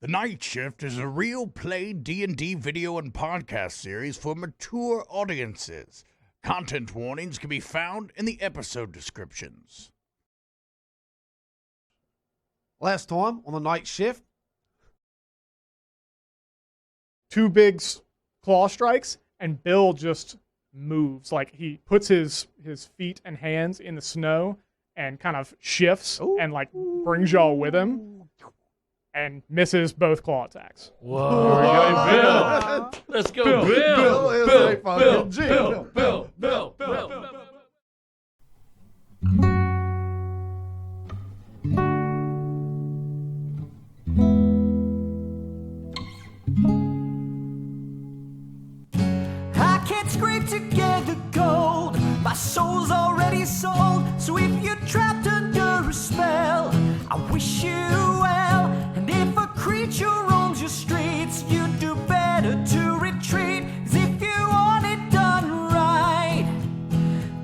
The Night Shift is a real-play D&D video and podcast series for mature audiences. Content warnings can be found in the episode descriptions. Last time on the Night Shift, 2 big claw strikes, and Bill just moves. Like, he puts his feet and hands in the snow and kind of shifts and, like, brings y'all with him and misses both claw attacks. Whoa. Bill. Let's go, Bill. Bill is a fucking G. Bill. I can't scrape together gold. My soul's already sold. So if you're trapped under a spell, I wish you well. And if a creature roams your streets, you do better to retreat. 'Cause if you want it done right,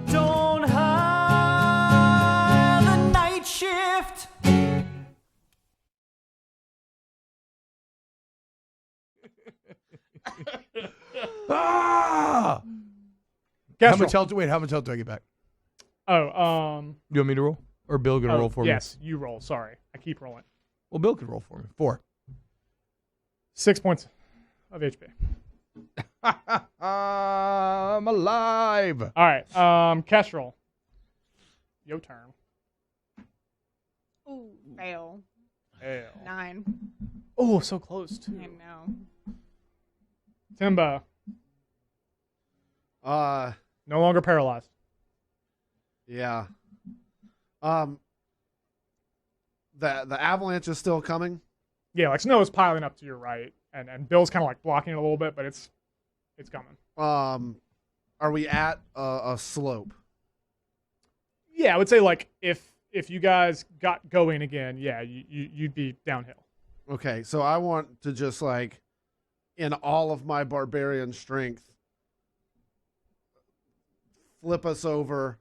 don't hire the night shift. Ah! Guess How much roll. health? Wait, how much health do I get back? Oh, You want me to roll, or Bill gonna roll for me? yes, you roll. Sorry, I keep rolling. Well, Bill could roll for me. 4. 6 points of HP. I'm alive. All right, Kestrel. Your turn. Ooh, fail. 9. Oh, so close too. I know. Timba, no longer paralyzed. Yeah. The avalanche is still coming. Yeah, like snow is piling up to your right, and Bill's kind of like blocking it a little bit, but it's coming. Are we at a slope? Yeah, I would say like if you guys got going again, yeah, you'd be downhill. Okay, so I want to just like, in all of my barbarian strength, flip us over,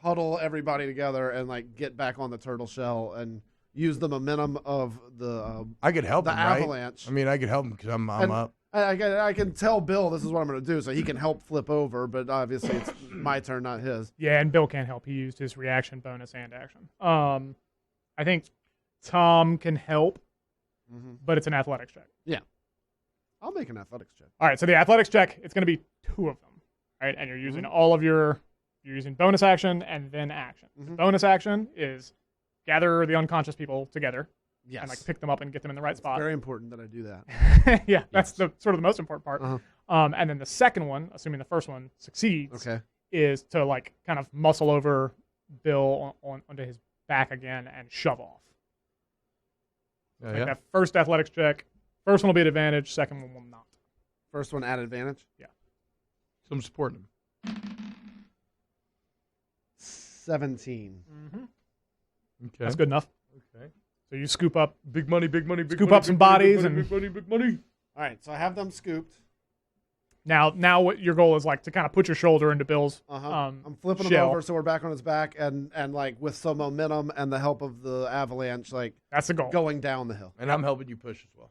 huddle everybody together, and like get back on the turtle shell and use the momentum of the I could help the him, right? avalanche. I mean, I could help him because I'm And up. I can tell Bill this is what I'm going to do, so he can help flip over. But obviously, it's my turn, not his. Yeah, and Bill can't help. He used his reaction bonus and action. I think Tom can help, but it's an athletics check. Yeah, I'll make an athletics check. All right, so the athletics check, it's going to be 2 of them, right? And you're using you're using bonus action and then action. The bonus action is gather the unconscious people together Yes, and like pick them up and get them in the right spot. very important that I do that. Yeah, that's the sort of the most important part. And then the second one, assuming the first one succeeds, Okay. is to like kind of muscle over Bill onto his back again and shove off. Oh, Like yeah. that first athletics check, first one will be at advantage, second one will not. First one at advantage. So I'm supporting him. 17. Okay. That's good enough. Okay. So you scoop up Big money. Big Scoop up some bodies and- big money. All right, so I have them scooped. Now what your goal is like to kind of put your shoulder into Bill's I'm flipping him shell. over so we're back on his back, and like with some momentum and the help of the avalanche, like That's the goal. going down the hill. And I'm helping you push as well.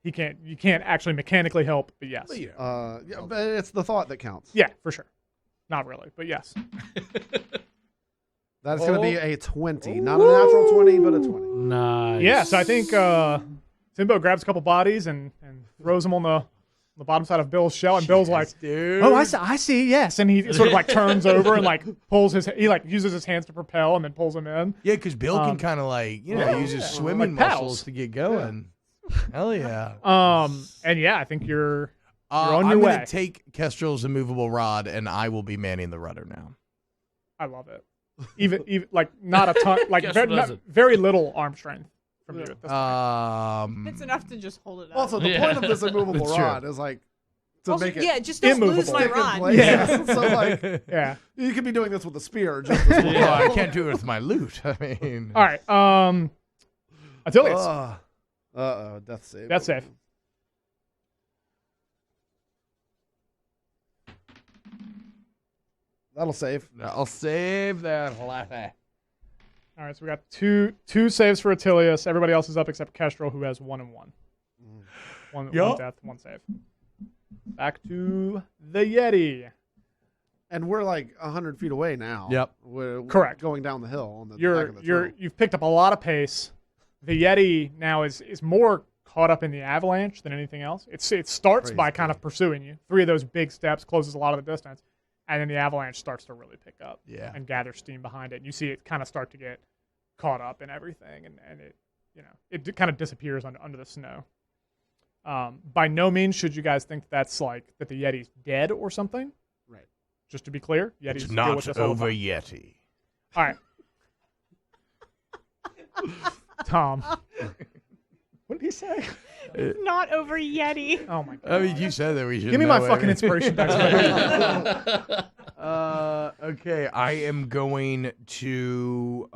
You can't actually mechanically help, but yes. But yeah. Yeah, but it's the thought that counts. Yeah, for sure. Not really, but yes. That's going to be a 20, not a natural 20, but a 20. Nice. Yeah, so I think Timbo grabs a couple bodies and throws them on the bottom side of Bill's shell, and Bill's like, dude. "Oh, I see, yes." And he sort of like turns over and like uses his hands to propel and then pulls him in. Yeah, because Bill can kind of like, use his swimming like muscles paddles. to get going. Hell yeah. And yeah, I think you're on your I'm way. going to take Kestrel's immovable rod, and I will be manning the rudder now. I love it. Even like not a ton, like Guess what does it? very little arm strength from you at this point. It's enough to just hold it up. Also, the point of this immovable That's true. rod is like to Also, make it yeah, just don't lose immovable. my stick in rod. place. Yeah. So like Yeah. you could be doing this with a spear just as well. Well, I can't do it with my loot. I mean, All right. Attilius. Uh-oh, death save. Death save. That'll save. I'll save that. All right, so we got two saves for Attilius. Everybody else is up except Kestrel, who has 1 and 1. One death, 1 save. Back to the Yeti. And we're like 100 feet away now. Yep. We're Correct. going down the hill on the back of the turtle. You've picked up a lot of pace. The Yeti now is more caught up in the avalanche than anything else. It starts by kind of pursuing you. 3 of those big steps closes a lot of the distance, and then the avalanche starts to really pick up and gather steam behind it. And you see it kind of start to get caught up in everything, and it kind of disappears under the snow. By no means should you guys think that's like that the Yeti's dead or something. Right. Just to be clear, Yeti's It's deal with not this all the over, time. Yeti. All right. Tom. What did he say? Not over Yeti. Oh my god. I mean, you said that we should. Give me my know fucking it. inspiration back. Okay, I am going to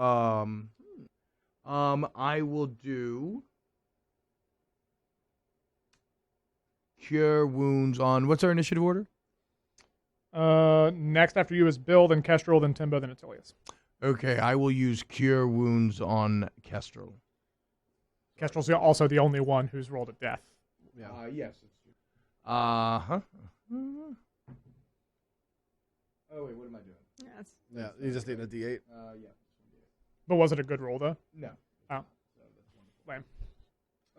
I will do cure wounds on what's our initiative order? Next after you is Bill, then Kestrel, then Timbo, then Attilius. Okay, I will use cure wounds on Kestrel. Kestrel's also the only one who's rolled a death. Yeah. Yes, it's true. Oh wait, what am I doing? Yes. Yeah, you just need a D8. Yeah. But was it a good roll, though? No. Oh. Lame.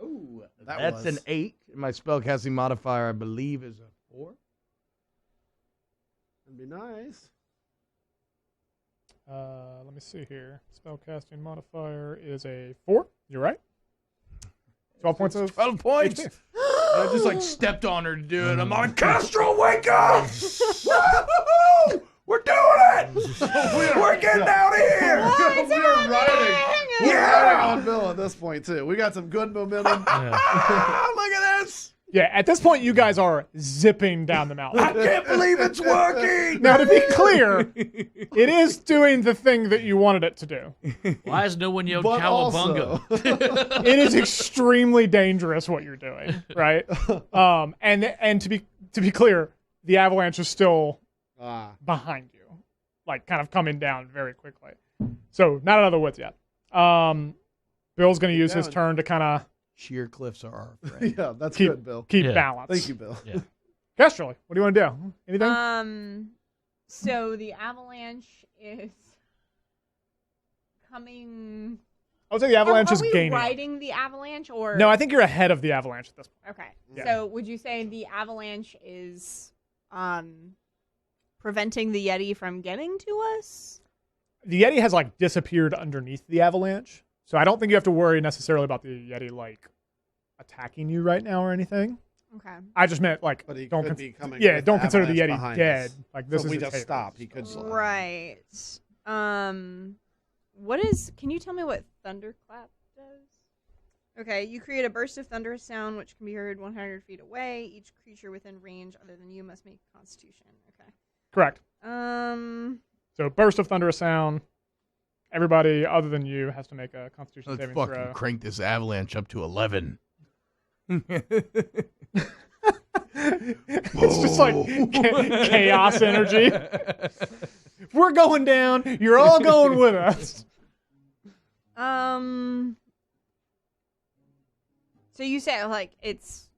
Oh, That that's was. an 8. My spellcasting modifier, I believe, is a 4. That'd be nice. Let me see here. Spellcasting modifier is a 4. You're right. 12 points of 12 points. HP. I just like stepped on her to do it. I'm like, Kestrel, wake up! Woo-hoo-hoo! We're doing it! We're getting out of here! We're riding. We're Yeah! riding on Bill at this point, too. We got some good momentum. Ah, look at this! Yeah, at this point, you guys are zipping down the mountain. I can't believe it's working! Now, to be clear, it is doing the thing that you wanted it to do. Why has no one yelled But cowabunga? also, It is extremely dangerous what you're doing, right? And to be clear, the avalanche is still behind you, like kind of coming down very quickly. So not out of the woods yet. Bill's going to use his turn to kind of Sheer cliffs are our friend. yeah, that's keep good, Bill. keep Yeah. balance. Thank you, Bill. Yeah. Kestrel, what do you want to do? Anything? So the avalanche is coming. I would say the avalanche are is we gaining. riding the avalanche or No, I think you're ahead of the avalanche at this point. Okay. Yeah. So would you say the avalanche is preventing the Yeti from getting to us? The Yeti has like disappeared underneath the avalanche, so I don't think you have to worry necessarily about the Yeti like attacking you right now or anything. Okay. I just meant like But he don't could be coming yeah, with don't the consider the avalanche Yeti behind dead. us. Like this So is if we his just haven. stop, he could slide. Right. What is? Can you tell me what thunderclap does? Okay, you create a burst of thunderous sound which can be heard 100 feet away. Each creature within range other than you must make a Constitution. Okay. Correct. So burst of thunderous sound. Everybody other than you has to make a Constitution Let's saving fucking throw. crank this avalanche up to 11. It's just like chaos energy. We're going down. You're all going with us. So you say like it's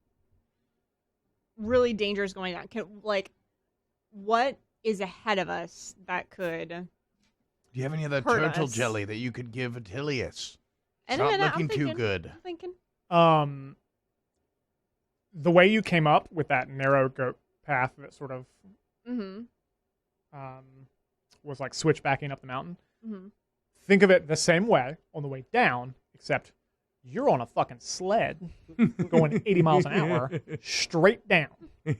really dangerous going down. What is ahead of us that could? Do you have any of that Hurt turtle us. jelly that you could give Attilius? It's And not looking too good. I'm thinking. The way you came up with that narrow goat path that sort of Mm-hmm. was like switchbacking up the mountain. Mm-hmm. Think of it the same way on the way down, except you're on a fucking sled going 80 miles an hour straight down.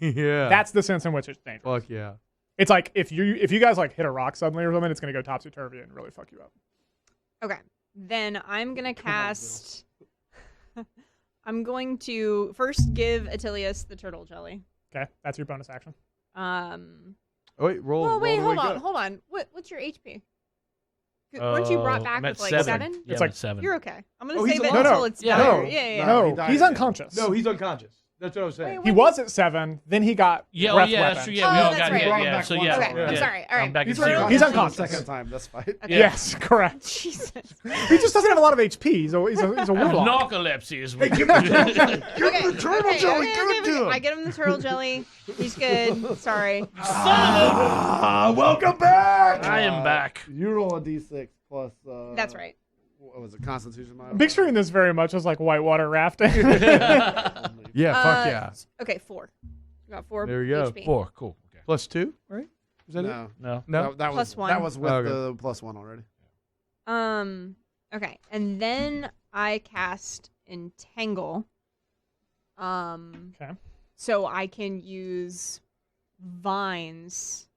Yeah. That's the sense in which it's dangerous. Fuck yeah. It's like if you guys like hit a rock suddenly or something, it's gonna go topsy turvy and really fuck you up. Okay. Then I'm gonna cast. I'm going to first give Attilius the turtle jelly. Okay, that's your bonus action. Oh, wait, roll. Well, wait, roll hold on. What's your HP? Weren't you brought back I'm at with like 7? seven? Yeah, It's I'm like- at 7. You're okay. I'm gonna Oh, he's save it alive. until No, it's yeah. better. No. Yeah. No, he No, died he's again. unconscious. No, he's unconscious. That's what I was saying. He was at 7, then he got Yeah, breath yeah, weapons. that's true. Yeah, we all that's got right. hit. Brought him Yeah, back so once yeah. already. Okay, I'm yeah. sorry. All right. I'm back He's at 0. He's the unconscious. second time this fight. Okay. Yes, correct. Jesus. He just doesn't have a lot of HP. He's a warlock. Narcolepsy is what. Okay, turtle jelly, give it to him. I get him the turtle jelly. He's good. Sorry. Welcome back. I am back. You roll a d6 plus. That's right. What was it? Constitution modifier? I'm picturing this very much as like whitewater rafting. Yeah, fuck yeah. Okay, 4. We got 4. There you go. HP. 4. Cool. Okay. Plus 2, right? Is that it? No. No. No. That was Plus 1. That was with Okay. the plus 1 already. Okay, and then I cast Entangle. Okay. So I can use vines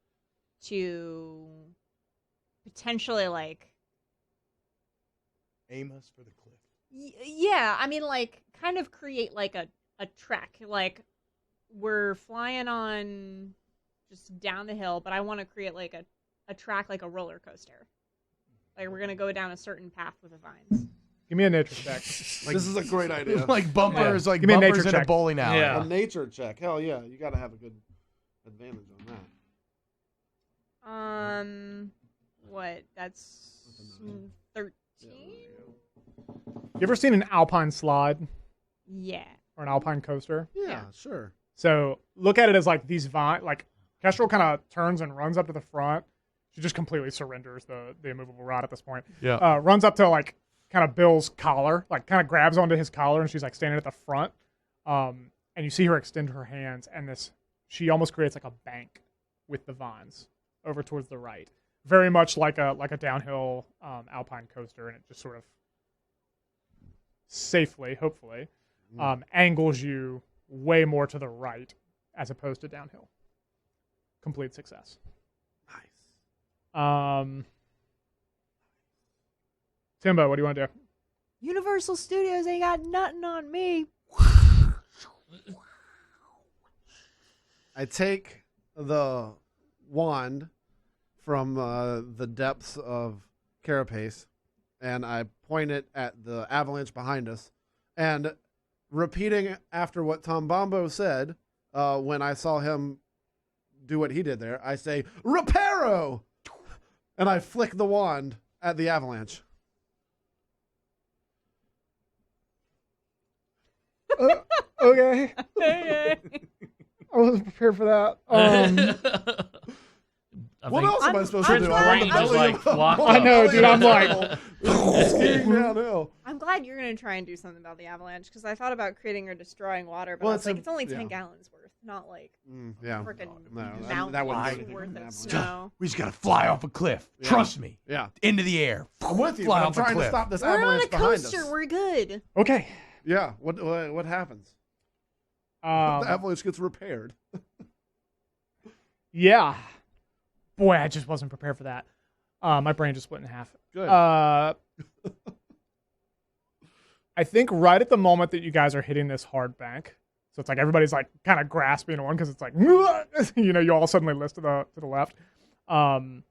to potentially like. Aim us for the cliff. Yeah, I mean, like, kind of create like a track. Like, we're flying on just down the hill, but I want to create like a track, like a roller coaster. Like, we're gonna go down a certain path with the vines. Give me a nature check. This is a great idea. Like bumpers, like Give me a bumpers nature in a check. bowling alley. Yeah. A nature check. Hell yeah, you got to have a good advantage on that. What? That's 13. You ever seen an alpine slide Yeah. or an alpine coaster? Yeah, sure. So look at it as like these vines. Like Kestrel kind of turns and runs up to the front. She just completely surrenders the immovable rod at this point. Yeah. Runs up to like kind of Bill's collar, like kind of grabs onto his collar, and she's like standing at the front. And you see her extend her hands, and she almost creates like a bank with the vines over towards the right, very much like a downhill alpine coaster, and it just sort of safely, hopefully, angles you way more to the right as opposed to downhill. Complete success. Nice. Timbo, what do you want to do? Universal Studios ain't got nothing on me. I take the wand from the depths of Carapace, and I point it at the avalanche behind us. And repeating after what Tom Bombo said when I saw him do what he did there, I say, Reparo! And I flick the wand at the avalanche. Okay. I wasn't prepared for that. What else am I supposed to I'm do? glad- I'm on the brain is belly like of- blocked I know, dude. I'm like, skiing downhill. I'm glad you're going to try and do something about the avalanche, because I thought about creating or destroying water, but Well, I was like, it's only 10 yeah. gallons worth, not like Yeah. freaking No, that wouldn't do mountains worth anything. of snow. We just gotta fly off a cliff. Yeah. Trust me. Yeah. Into the air. I'm with you. Fly But I'm off a trying to cliff. stop this We're on avalanche a behind coaster. us. We're good. okay. Yeah. What happens? The Um, avalanche gets repaired. yeah. Boy, I just wasn't prepared for that. My brain just split in half. Good. I think right at the moment that you guys are hitting this hard bank, so it's like everybody's like kind of grasping on because it's like, you all suddenly list to the left. I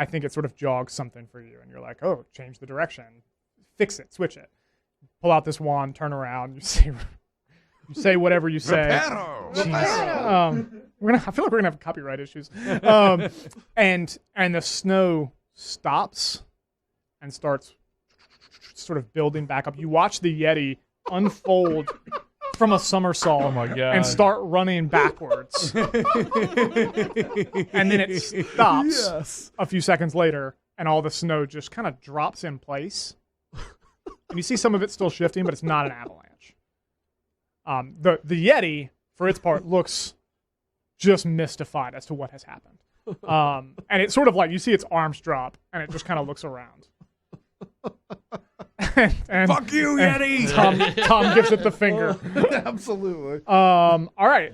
think it sort of jogs something for you, and you're like, oh, change the direction, fix it, switch it, pull out this wand, turn around, you say whatever you say. Reparo. I feel like we're gonna have copyright issues. And the snow stops and starts sort of building back up. You watch the Yeti unfold from a somersault Oh my god. and start running backwards. And then it stops Yes. a few seconds later, and all the snow just kind of drops in place. And you see some of it still shifting, but it's not an avalanche. The Yeti, for its part, looks just mystified as to what has happened. And it's sort of like you see its arms drop, and it just kind of looks around. and Fuck you, Yeti. Tom gives it the finger. Absolutely. All right.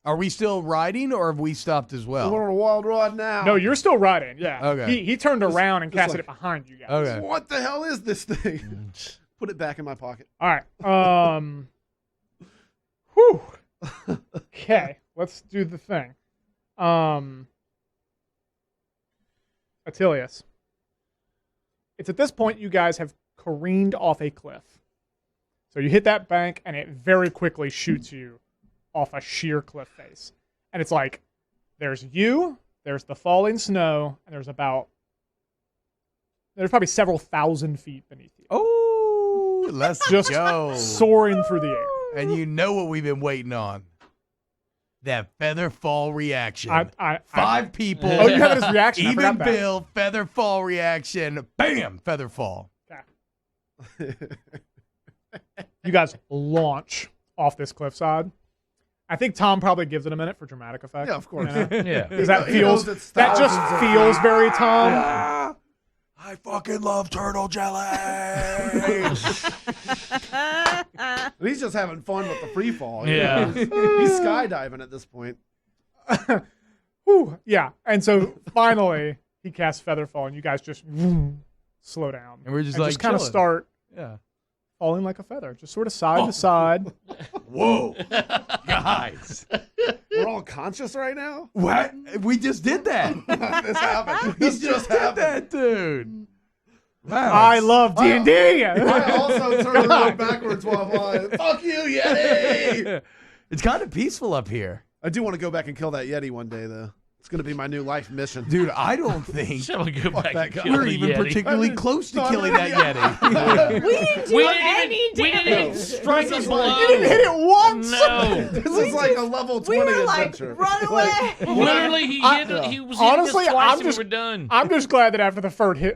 Are we still riding or have we stopped as well? We're on a wild ride now. No, you're still riding. Yeah. Okay. He turned around and just casted like- it behind you guys. Okay. What the hell is this thing? Put it back in my pocket. All right. Whew. Okay. Let's do the thing. Attilius. It's at this point you guys have careened off a cliff. So you hit that bank, and it very quickly shoots you off a sheer cliff face. And it's like, there's you, there's the falling snow, and there's probably several thousand feet beneath you. Oh, let's Just go. soaring through the air. And you know what we've been waiting on. That feather fall reaction. Five people. Oh, you have this reaction. I Even forgot that. Bill, feather fall reaction. Bam, feather fall. You guys launch off this cliffside. I think Tom probably gives it a minute for dramatic effect. Yeah, of course. You know? Yeah. Because that He knows feels it's that just thousands of feels feet. very Tom. Ah, I fucking love turtle jelly. And he's just having fun with the free fall. you Yeah. know? He's skydiving at this point. Whew, yeah. And so finally he casts Featherfall, and you guys just slow down. And we're just and like just kind of chilling. start Yeah. falling like a feather, just sort of side to side. Whoa. Guys. We're all conscious right now? What? We just did that. This happened. We This just did happened. that, dude. Wow. I love D&D. I also turned around backwards while I'm like, fuck you, Yeti! It's kind of peaceful up here. I do want to go back and kill that Yeti one day, though. It's going to be my new life mission. Dude, I don't think Shall we go back that and guy. kill we're the even Yeti? particularly I mean, close to no, I killing mean, that Yeti. We didn't do We any didn't damage. even strike This a is blow. like- You didn't hit it once. No. This is like a level 20 We were like, adventure. run away. Literally, he was honestly, hitting us twice I'm and just- we were done. I'm just glad that after the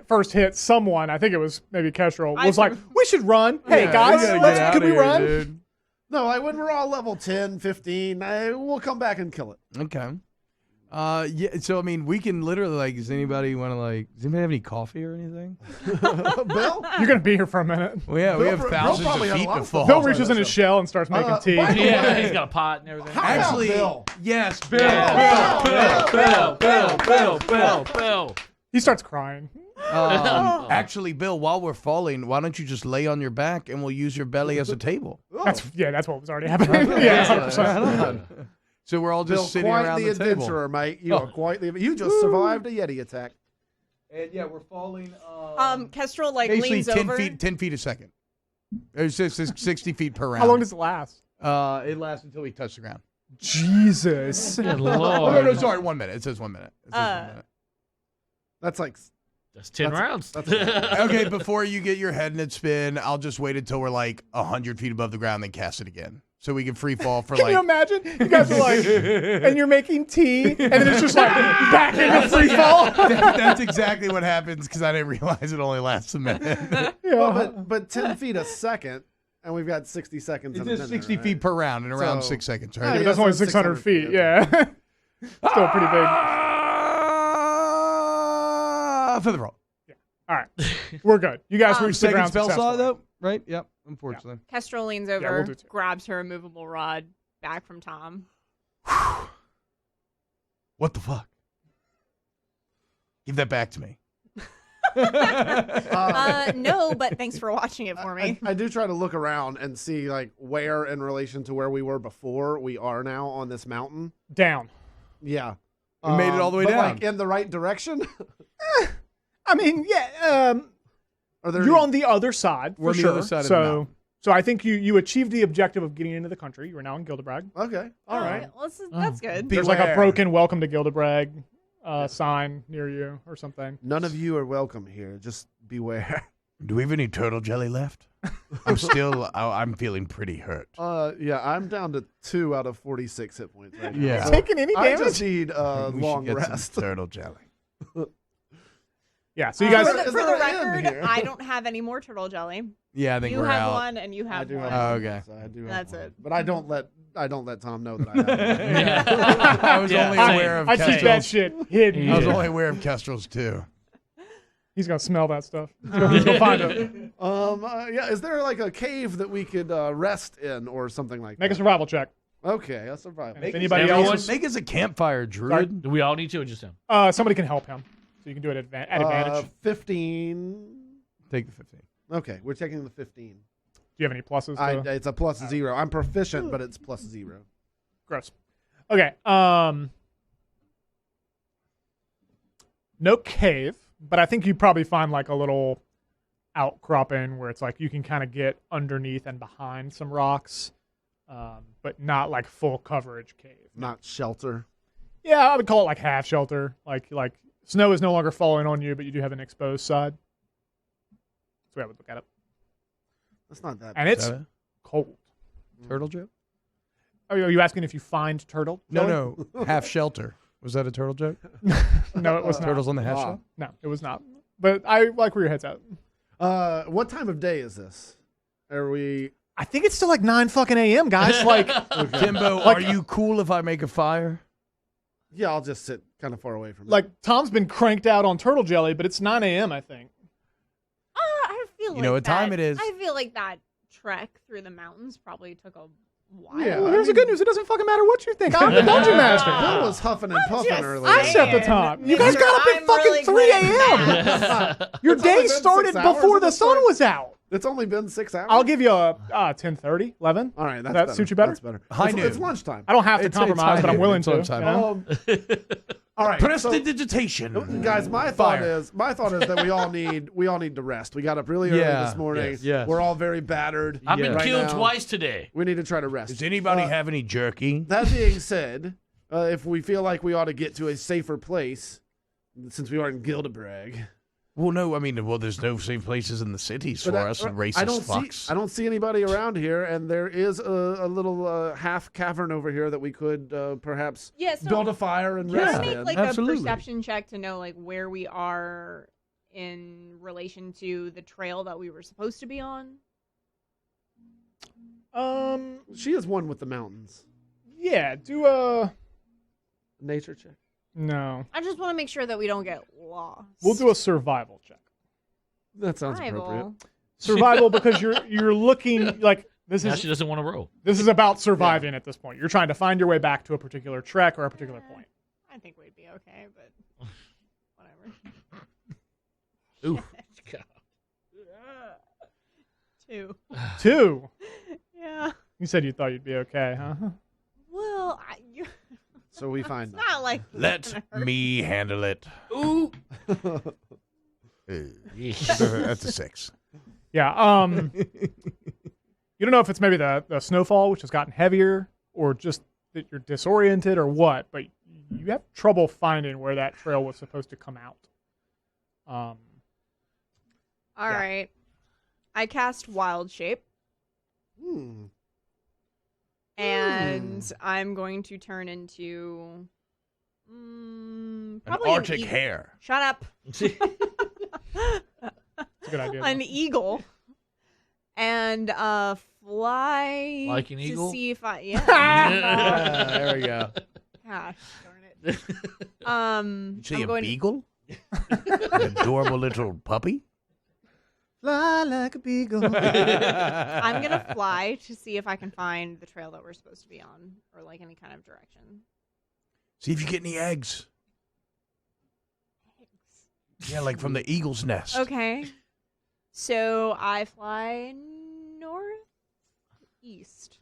first hit, someone, I think it was maybe Kestrel, was like, we should run. Hey, guys, could we run? Dude. No, when we're all level 10, 15, we'll come back and kill it. Okay. Yeah. So I mean, we can literally like. Does anybody have any coffee or anything? Bill? You're going to be here for a minute. Well, yeah, we Bill have Bill thousands probably of had a feet lot to of fall. Bill Oh, reaches in his shell and starts making tea. by the Yeah, way- he's got a pot and everything. How about Actually, Bill? yes, Bill. Bill. He starts crying. Actually, Bill, while we're falling, why don't you just lay on your back and we'll use your belly as a table? That's what was already happening. Yeah, 100%. Right on. So we're all just Bill, sitting quite around the the table. adventurer, mate. You are quite the. You just survived a Yeti attack. And yeah, we're falling. Kestrel like Basically leans 10 over. feet, 10 feet a second. It's 60 feet per round. How long does it last? it last until we touch the ground? Jesus. Good Oh, no, lord. sorry, 1 minute. It says 1 minute. It says 1 minute. That's like. That's 10 rounds. Okay, before you get your head in its spin, I'll just wait until we're like 100 feet above the ground, then cast it again. So we can free fall for Can you imagine? You guys are like, and you're making tea, and then it's just like back into free fall. That's exactly what happens because I didn't realize it only lasts a minute. Well, but 10 feet a second, and we've got 60 seconds. It's in a just minute, 60 right? feet per round in around So- 6 seconds, Yeah, right? That's only so 600 feet. feet. Yeah. Still pretty big. Feather roll. All right. We're good. You guys reached the Second ground spell slot, successfully. though, right? Yep, unfortunately. Kestrel leans we'll over, do two. grabs her immovable rod back from Tom. What the fuck? Give that back to me. No, but thanks for watching it for me. I do try to look around and see like where in relation to where we were before we are now on this mountain. Down. Yeah. We made it all the way but, down. Like in the right direction? I mean, yeah. Are there You're any- on the other side, We're for on the sure. other side of the mountain. So I think you achieved the objective of getting into the country. You are now in Gildebrag. Okay. All right. Well, that's good. There's like a Beware. broken "Welcome to Gildebrag" sign near you or something. None of you are welcome here. Just beware. Do we have any turtle jelly left? I'm feeling pretty hurt. Yeah, I'm down to 2 out of 46 hit points right now. Yeah. So Taking any I damage? just need We long should get rest. some turtle jelly. Yeah. So you guys. For the Is there an end record, here? I don't have any more turtle jelly. Yeah, I think You we're have out. one, and you I have do one. have Oh, one, okay. so I do have That's one. it. But I don't let Tom know that I have one. I was only Yeah. aware of I keep that Kestrel's. shit hidden. I was Yeah. only aware of Kestrel's too. He's gonna smell that stuff. He's gonna find it. Yeah, is there like a cave that we could rest in or something like Make a that? survival check. Okay, a survival. If anybody everyone- else, Make us a campfire, Druid. Do we all need to or just him? somebody can help him, so you can do it at advantage. 15. Take the 15. Okay, we're taking the 15. Do you have any pluses? To... It's a plus 0. I'm proficient, but it's plus 0. Gross. Okay. No cave, but I think you probably find like a little outcropping where it's like you can kind of get underneath and behind some rocks, but not like full coverage cave. Not shelter. Yeah, I would call it like half shelter. Like snow is no longer falling on you, but you do have an exposed side. That's the way I would look at it. That's not that. And it's cold. Turtle joke? Oh, are you asking if you find turtle? No. Half shelter. Was that a turtle joke? No, it was not. Turtles on the half shell? No, it was not. But I like where your head's at. What time of day is this? Are we? I think it's still like 9 fucking a.m., guys. Like, Timbo, are you cool if I make a fire? Yeah, I'll just sit kind of far away from it. like Tom's been cranked out on turtle jelly, but it's 9 a.m., I think. I feel like You know what time it is. I feel like that trek through the mountains probably took a while. Yeah. Well, here's the good news. It doesn't fucking matter what you think. I'm the dungeon master. Bill was huffing and puffing just earlier. I set the time. You guys got up at I'm fucking really 3 glad a.m. Your It's only day been started 6 hours before at the this sun point. was out. It's only been 6 hours. I'll give you a 10:30, 11. All right, that's that better. suit you better? That's better. High it's noon. lunchtime. I don't have to It's compromise, but I'm high willing noon. to. It's on you time. know? All right, Prestidigitation. guys, my thought is that we all need to rest. We got up really early this morning. yes. We're all very battered. I've been right killed now. twice today. We need to try to rest. Does anybody have any jerky? That being said, if we feel like we ought to get to a safer place, since we are in Gildebrag. Well, no, I mean, there's no safe places in the cities for us racist fucks. I don't see anybody around here, and there is a little half cavern over here that we could perhaps build a fire and Can rest I make in. like absolutely. a perception check to know like where we are in relation to the trail that we were supposed to be on? She is one with the mountains. Yeah, do a... Nature check. No. I just want to make sure that we don't get lost. We'll do a survival check. That sounds Survival. appropriate. Survival because you're looking like this Now is she doesn't want to roll. this is about surviving at this point. You're trying to find your way back to a particular trek or a particular point. I think we'd be okay, but whatever. Ooh. 2. 2. Yeah. You said you thought you'd be okay, huh? Well, So we find it's not like Let me handle it. Ooh. That's a 6. Yeah. You don't know if it's maybe the snowfall, which has gotten heavier, or just that you're disoriented, or what. But you have trouble finding where that trail was supposed to come out. All right. I cast Wild Shape, and I'm going to turn into An probably Arctic eagle. hare. Shut up. It's a good idea. An eagle, and fly Like an to eagle? see if I There we go. Gosh darn it. You say I'm a going to- beagle? An adorable little puppy? Fly like a beagle. I'm gonna fly to see if I can find the trail that we're supposed to be on, or like any kind of direction. See if you get any eggs. Yeah, like from the eagle's nest. Okay. So I fly northeast.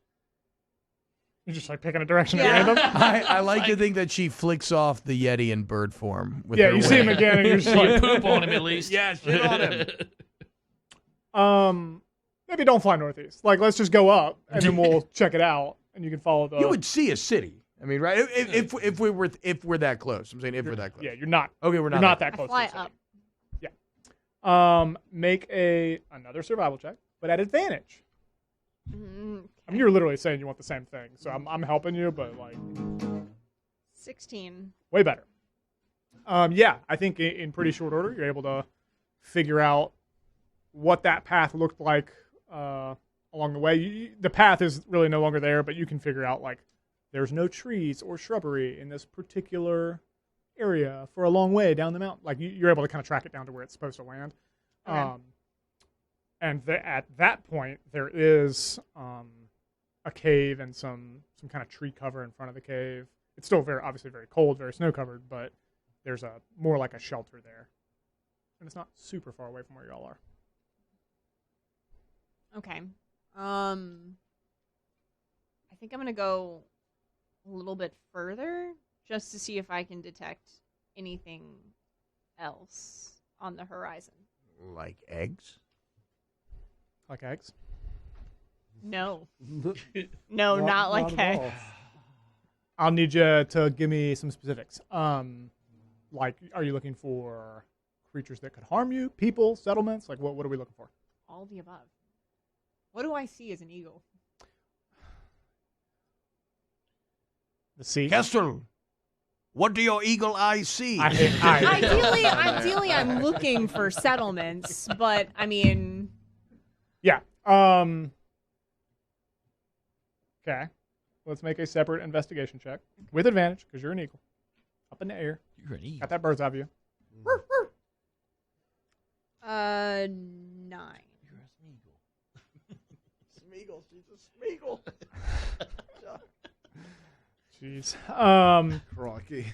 You're just like picking a direction Yeah. at random. I like to think that she flicks off the Yeti in bird form. With Yeah, her you see him wing. again, and you're just You like, poop on him at least. Yeah, shit on him. maybe don't fly northeast. Like, let's just go up, and then we'll check it out, and you can follow the. You would see a city. I mean, right? If we're that close, I'm saying if we're that close. Yeah, you're not. Okay, we're You're not. not that that close. Fly to the up. city. Yeah. Make another survival check, but at advantage. Mm, I mean, you're literally saying you want the same thing, so I'm helping you, but like 16. way better. Yeah, I think in pretty short order, you're able to figure out what that path looked like along the way. The path is really no longer there, but you can figure out like there's no trees or shrubbery in this particular area for a long way down the mountain. Like you're able to kind of track it down to where it's supposed to land. Okay. And at that point, there is a cave and some kind of tree cover in front of the cave. It's still obviously very cold, very snow covered, but there's more like a shelter there, and it's not super far away from where y'all are. Okay. I think I'm gonna go a little bit further just to see if I can detect anything else on the horizon. Like eggs? Like eggs? No. No, not like at eggs. all. I'll need you to give me some specifics. Like, are you looking for creatures that could harm you? People? Settlements? Like, what are we looking for? All the above. What do I see as an eagle? The sea? Kestrel, what do your eagle eyes see? Ideally, I'm looking for settlements, but I mean, Yeah. Okay. Let's make a separate investigation check with advantage because you're an eagle. Up in the air. You're an eagle. Got that bird's eye view. 9. You're a smeagol. Smeagol, she's a Smeagol. Jeez. Crocky.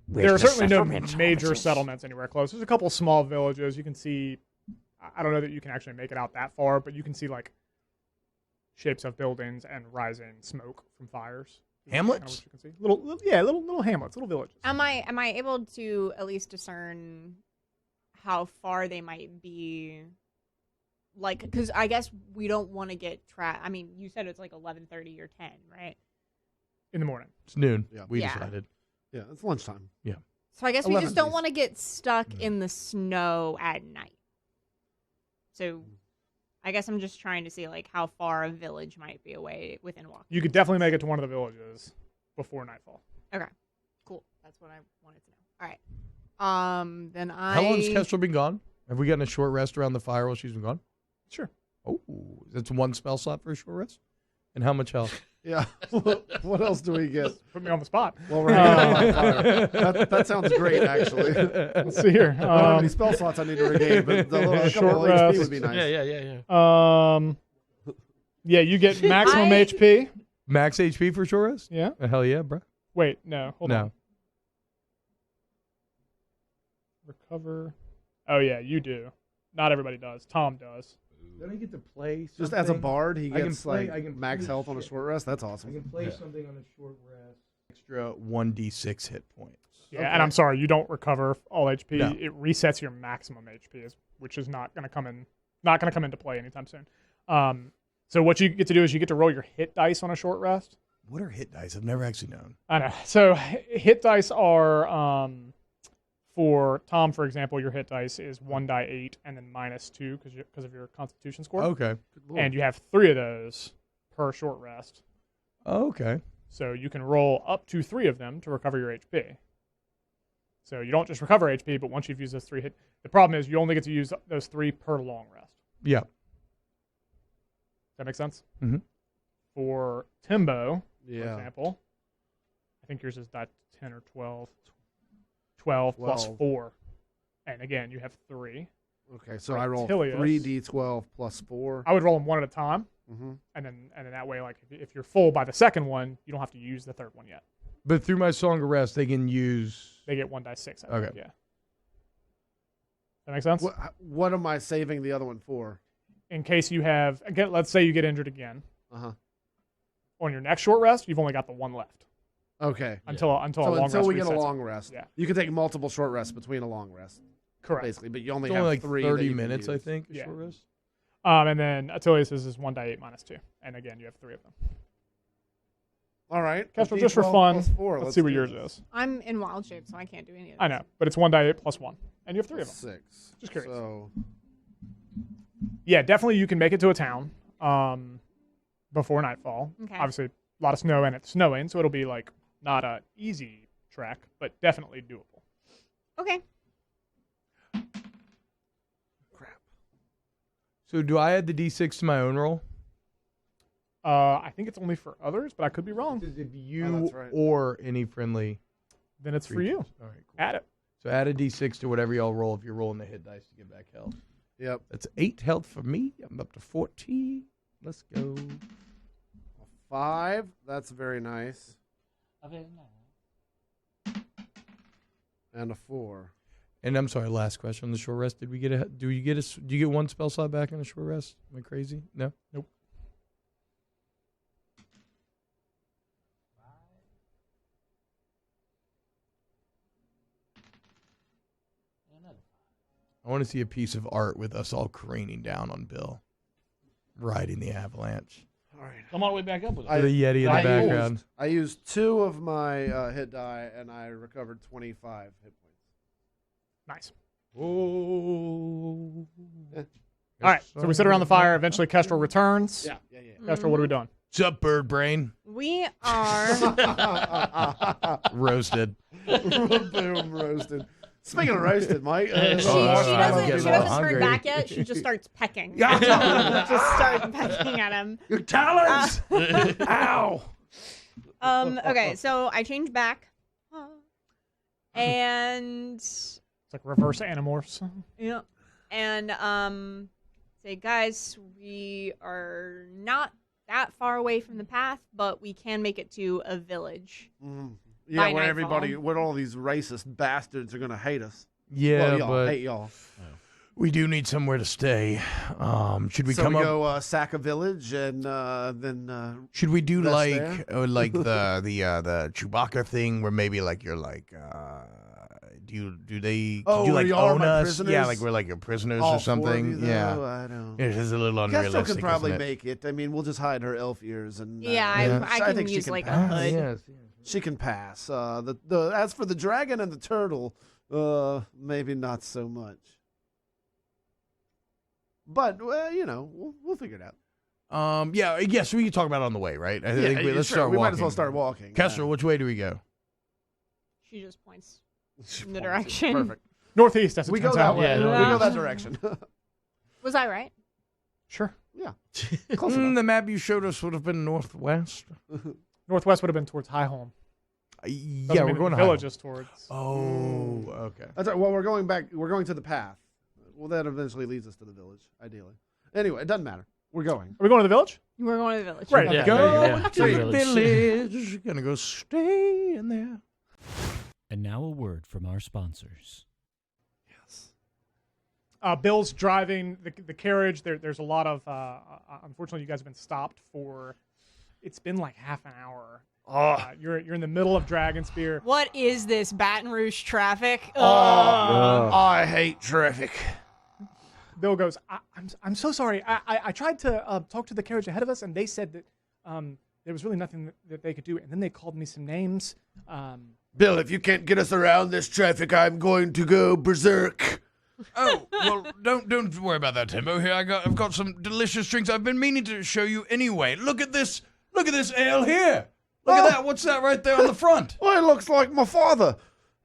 There are certainly no major settlements anywhere close. There's a couple small villages. You can see. I don't know that you can actually make it out that far, but you can see like shapes of buildings and rising smoke from fires. Hamlets? What you can see. Little hamlets, little villages. Am I able to at least discern how far they might be? Like, because I guess we don't want to get trapped. I mean, you said it's like 11:30 or 10, right? In the morning. It's noon. Yeah. We Yeah. decided. Yeah, it's lunchtime. So I guess we 11, just don't please. want to get stuck in the snow at night. So I guess I'm just trying to see like how far a village might be away within walking. You could definitely make it to one of the villages before nightfall. Okay, cool. That's what I wanted to know. All right. Then How long has Kestrel been gone? Have we gotten a short rest around the fire while she's been gone? Sure. Oh, that's one spell slot for a short rest? And how much health? Yeah. What else do we get? Put me on the spot. Well, we're on fire. That sounds great, actually. Let's see here. I don't have any spell slots I need to regain, but the little Short couple of HP rest. would be nice. Yeah. Yeah, you get maximum I- HP. Max HP for short rest? Yeah. Hell yeah, bro. Wait, no. Hold No. on. Recover. Oh yeah, you do. Not everybody does. Tom does. Don't I get to play Just as a bard, he I can gets play- like I can max play health on a shit. short rest. That's awesome. play something on a short rest. Extra 1d6 hit points. Yeah, and I'm sorry, you don't recover all HP. No. It resets your maximum HP, which is not going to come into play anytime soon. So what you get to do is you get to roll your hit dice on a short rest. What are hit dice? I've never actually known. I know. So hit dice are for Tom, for example, your hit dice is 1 die 8 and then -2 because of your Constitution score. Okay. And you have 3 of those per short rest. Okay. So you can roll up to 3 of them to recover your HP. So you don't just recover HP, but once you've used those 3 the problem is you only get to use those 3 per long rest. Yeah. Does that make sense? Mhm. For Timbo, for Yeah. example, I think yours is die 10 or 12. 12 plus 12. 4. And again, you have 3. Okay, so I roll Reptilius. 3d12 plus 4. I would roll them one at a time, Mm-hmm. and then that way, like if you're full by the second one, you don't have to use the third one yet. But through my Song of Rest, they can use... They get 1 die 6. I Okay. think, yeah. That make sense? What am I saving the other one for? In case you have, again, let's say you get injured again. Uh-huh. On your next short rest, you've only got the 1 left Okay. until a So long until rest we get a resets it. long rest. Yeah. You can take multiple short rests between a long rest, Correct. basically, but you only It's have only like 3 30 that you can minutes, I use. think, a Yeah. short rest. And then Attilius is 1 die 8 -2. And again, you have 3 of them. All right. Kestrel, a just for D12 fun, plus 4. let's see what do yours this. is. I'm in wild shape, so I can't do any of this. I know, but it's 1 die 8 plus 1. And you have 3 of them. 6. Just curious. So, Yeah, definitely you can make it to a town before nightfall. Okay. Obviously, a lot of snow and it's snowing, so it'll be like not a easy trek, but definitely doable. Okay. crap. So do I add the d6 to my own roll? I think it's only for others, but I could be wrong. If Oh, you that's right. or any friendly Then it's for you. creatures. All right, cool. Add it. So add a d6 to whatever y'all roll if you're rolling the hit dice to get back health. Yep. That's 8 health for me. I'm up to 14. Let's go. 5. That's very nice. And a 4. And I'm sorry, last question on the short rest. Did we get a? Do you get 1 spell slot back on a short rest? Am I crazy? No. Nope. I want to see a piece of art with us all craning down on Bill. riding the avalanche. All right. Come all the way back up with I- us. The Yeti in the background. I used 2 of my hit die, and I recovered 25 hit points. Nice. Oh. All right, so we sit around the fire. Eventually, Kestrel returns. Yeah. Kestrel, what are we doing? What's up, bird brain? We are. Roasted. Boom, roasted. Speaking of roasted, Mike. She I'm getting doesn't hungry. turn back yet. She just starts pecking. Just starts pecking at him. Your talons! Ow. Okay, so I changed back. And It's like reverse Animorphs. yeah. And say, guys, we are not that far away from the path, but we can make it to a village. Yeah, By where nightfall. where all these racist bastards are going to hate us. Yeah, Well, y'all but hate y'all. we do need somewhere to stay. Should we So come we up? go sack a village and then Should we do rest like there? like the Chewbacca thing where maybe like you're like do they Oh, could you where like y'all are own my us? prisoners? Yeah, like we're like your prisoners all or 4 of something. you, though? Yeah. I don't. It's just a little unrealistic. Kestrel can probably isn't it? make it. I mean, we'll just hide her elf ears and Yeah, Yeah. I can think she use can like a pass. hood. Yes. she can pass. The as for the dragon and the turtle, maybe not so much. But well, we'll figure it out. Yeah. So we can talk about it on the way, right? I think let's sure. start We walking. might as well start walking. Kestrel, which way do we go? She just points in the direction. Perfect. Northeast, as it We go turns that out. way. Yeah, We no. go that direction. Was I right? Sure. Close enough. The map you showed us would have been northwest. Northwest would have been towards High Home. Yeah, Doesn't we're mean going the to village is towards. Oh, okay. That's right. Well, we're going back. We're going to the path. Well, that eventually leads us to the village, ideally. Anyway, it doesn't matter. We're going. Are we going to the village? We're going to the village. Great. Yeah, Go yeah, to the village. village. Gonna go stay in there. And now a word from our sponsors. Bill's driving the carriage. There's a lot of. Unfortunately, you guys have been stopped for. It's been like half an hour. You're in the middle of Dragonspear. What is this Baton Rouge traffic? I hate traffic. Bill goes, I'm so sorry. I tried to talk to the carriage ahead of us, and they said that there was really nothing that they could do. And then they called me some names. Bill, if you can't get us around this traffic, I'm going to go berserk. Oh, well, don't worry about that, Timbo. Here, I've got some delicious drinks I've been meaning to show you anyway. Look at this ale here. Look at that. What's that right there on the front? Well, it looks like my father.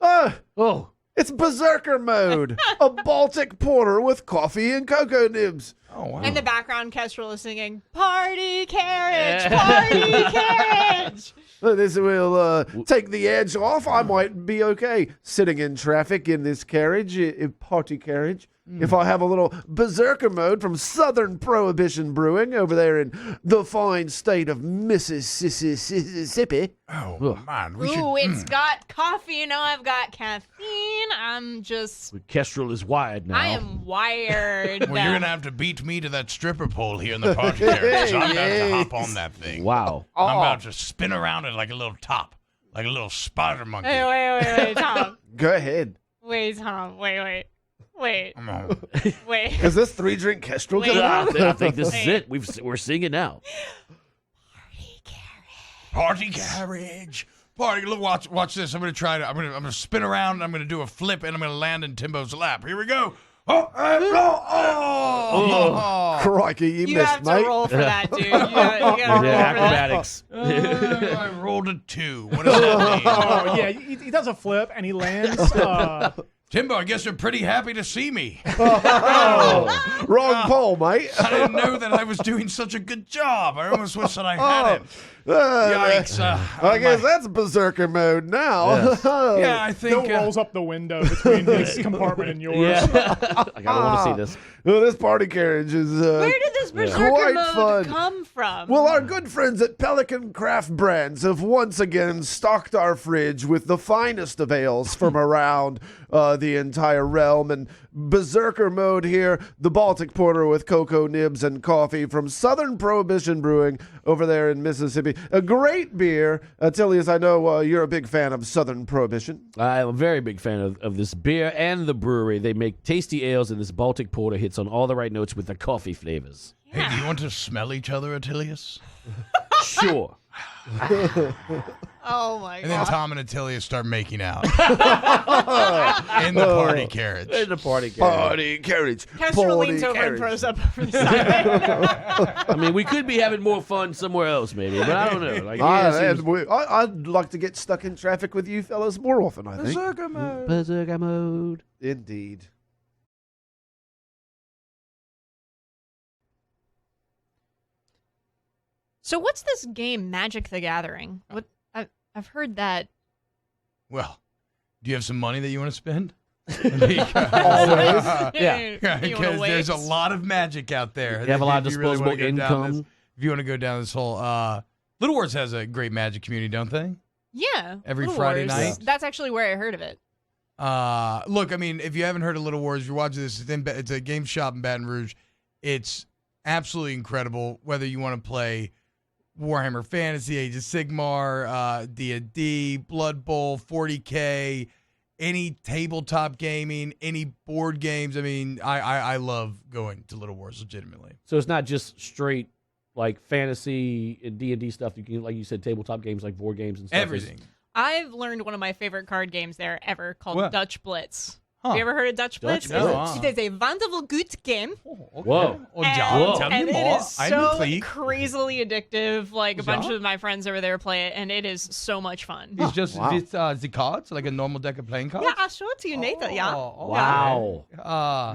Oh, It's berserker mode. A Baltic porter with coffee and cocoa nibs. Oh wow. In the background, Kestrel is singing, "Party carriage, party carriage." This will take the edge off. I might be okay sitting in traffic in this carriage, party carriage. If I have a little berserker mode from Southern Prohibition Brewing over there in the fine state of Mississippi. Oh, man. We Ooh, should... it's got coffee. You know, I've got caffeine. I'm just, Kestrel is wired now. I am wired. Well, you're going to have to beat me to that stripper pole here in the party carriage. I'm about to hop on that thing. Wow. I'm about to spin around it like a little top, like a little spider monkey. Hey, wait, Tom. Go ahead. Wait, Tom. Wait. Come on. Wait. Is this 3-drink Kestrel Wait. coming out? I think this is it. We're seeing it now. Party carriage. Party. Look, watch this. I'm gonna try to. I'm gonna spin around. And I'm gonna do a flip, and I'm gonna land in Timbo's lap. Here we go. Oh! Crikey, you You missed, have to mate. roll for that, dude. You gotta roll for that. Acrobatics. I rolled a 2. What does that mean? Oh, yeah, he does a flip, and he lands. Timbo, I guess you're pretty happy to see me. Wrong pole, mate. I didn't know that I was doing such a good job. I almost wish that I had it. Yikes. I guess that's berserker mode now. Yeah, I Bill think. rolls up the window between his compartment and yours. Yeah. I gotta want to see this. Well, this party carriage is Where did this berserker Quite mode fun. come from? Well, our good friends at Pelican Craft Brands have once again stocked our fridge with the finest of ales from around the entire realm. And berserker mode here, the Baltic Porter with cocoa nibs and coffee from Southern Prohibition Brewing over there in Mississippi. A great beer. Tilius, I know you're a big fan of Southern Prohibition. I'm a very big fan of this beer and the brewery. They make tasty ales, and this Baltic Porter hits on all the right notes with the coffee flavors. Hey, do you want to smell each other, Attilius? Sure. Oh my And then god. Tom and Attilius start making out in the party carriage. In the party carriage. Party carriage. Castro leans over and throws up over the side. I mean, we could be having more fun somewhere else, maybe, but I don't know. Like, I'd like to get stuck in traffic with you fellas more often, I think. Berserker mode. Indeed. So what's this game, Magic the Gathering? What I've heard that. Well, do you have some money that you want to spend? Yeah. Because there's a lot of magic out there. You have a lot of If you really disposable wanna go down income. this- if you want to go down this whole, Little Wars has a great magic community, don't they? Yeah. Every Little Friday Wars. night? That's actually where I heard of it. Look, I mean, if you haven't heard of Little Wars, you're watching this. It's a game shop in Baton Rouge. It's absolutely incredible. Whether you want to play Warhammer Fantasy, Age of Sigmar, D&D, Blood Bowl, 40K, any tabletop gaming, any board games. I mean, I love going to Little Wars legitimately. So it's not just straight like fantasy and D&D stuff. You can, like you said, tabletop games like board games and stuff. Everything. I've learned one of my favorite card games there ever called What? Dutch Blitz. Huh. Have you ever heard of Dutch Blitz? Blitz? No. It is a wonderful good game. Whoa. Oh, And, John, tell and me it more. is I'm so intrigued. crazily addictive. Like a bunch Yeah. of my friends over there play it, and it is so much fun. It's just wow. with the cards, like a normal deck of playing cards? Yeah, I'll show it to you, Nathan. Yeah. Oh, Wow. okay.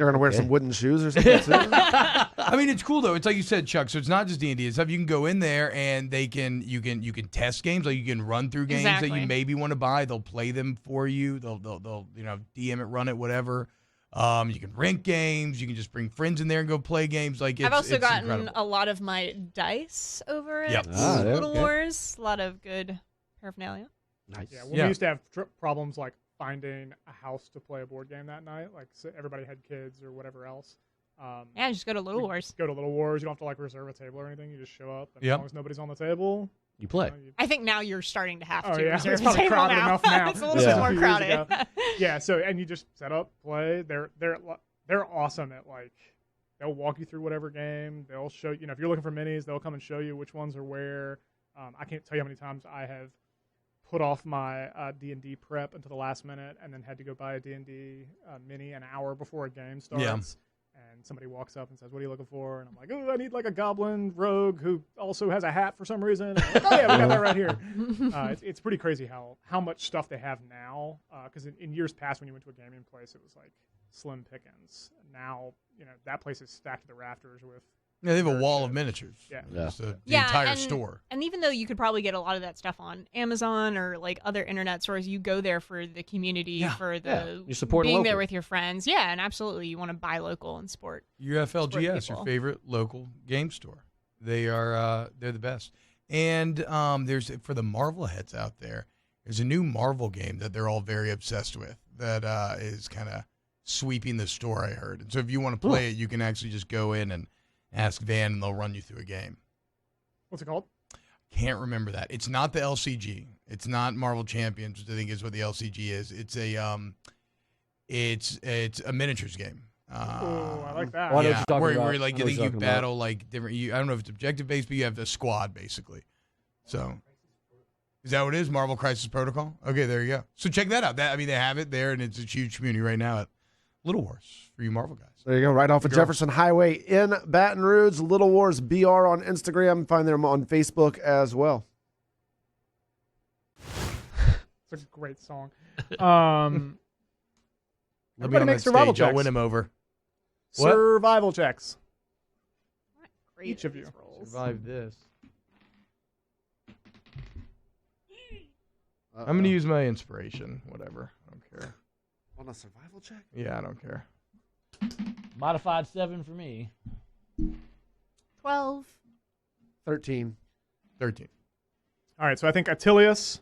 You're going to wear some wooden shoes or something, too? I mean, it's cool though. It's like you said, Chuck. So it's not just D&D. It's stuff you can go in there and you can test games. Like you can run through games that Exactly. you maybe want to buy. They'll play them for you. They'll DM it, run it, whatever. You can rent games. You can just bring friends in there and go play games. Like I've also it's gotten incredible. a lot of my dice over at Yep. Ah, yeah, Little okay. Wars. A lot of good paraphernalia. Nice. Yeah, when Yeah. we used to have problems like finding a house to play a board game that night, like everybody had kids or whatever else. Yeah, just go to Little Wars. Go to Little Wars. You don't have to like reserve a table or anything. You just show up. And Yep. As long as nobody's on the table, You play. you know, you- I think now you're starting to have Oh, to yeah. reserve It's a probably table crowded now. enough now. It's a little Yeah. bit more A few years crowded. ago. yeah. So and you just set up, play. They're awesome at like they'll walk you through whatever game. They'll show if you're looking for minis, they'll come and show you which ones are where. I can't tell you how many times I have put off my D&D prep until the last minute and then had to go buy a D&D mini an hour before a game starts. Yeah. And somebody walks up and says, "What are you looking for?" And I'm like, "Oh, I need like a goblin rogue who also has a hat for some reason." And I'm like, "Oh yeah, we got that right here." It's pretty crazy how much stuff they have now. Because in years past, when you went to a gaming place, it was like slim pickings. Now, that place is stacked to the rafters with. Yeah, they have a wall of miniatures. Yeah. Just the Yeah, entire and, store. And even though you could probably get a lot of that stuff on Amazon or like other internet stores, you go there for the community, Yeah. for the Yeah. You're supporting being there local. with your friends. Yeah, and absolutely, you want to buy local and support. Your FLGS, your people. favorite local game store. They are they're the best. And there's for the Marvel heads out there. There's a new Marvel game that they're all very obsessed with that is kind of sweeping the store. I heard. And so if you want to play it, you can actually just go in and ask Van, and they'll run you through a game. What's it called? Can't remember that. It's not the LCG. It's not Marvel Champions, which I think is what the LCG is. It's a miniatures game. Oh, I like that. Well, I know what Yeah, you're talking where about. like I you know think what you you're talking battle like different. I don't know if it's objective based, but you have a squad basically. So is that what it is? Marvel Crisis Protocol. Okay, there you go. So check that out. They have it there, and it's a huge community right now at Little Wars for you Marvel guys. There you go, right off of Girl. Jefferson Highway in Baton Rouge. Little Wars BR on Instagram. Find them on Facebook as well. It's a great song. Let Everybody me on make that survival stage. I'll checks. win him over. What? Survival checks. Great Each at of you. these rolls. Survive this. Uh-oh. I'm gonna use my inspiration. Whatever. I don't care. on a survival check. Yeah, I don't care. Modified 7 for me. 12. 13. 13. All right, so I think Attilius.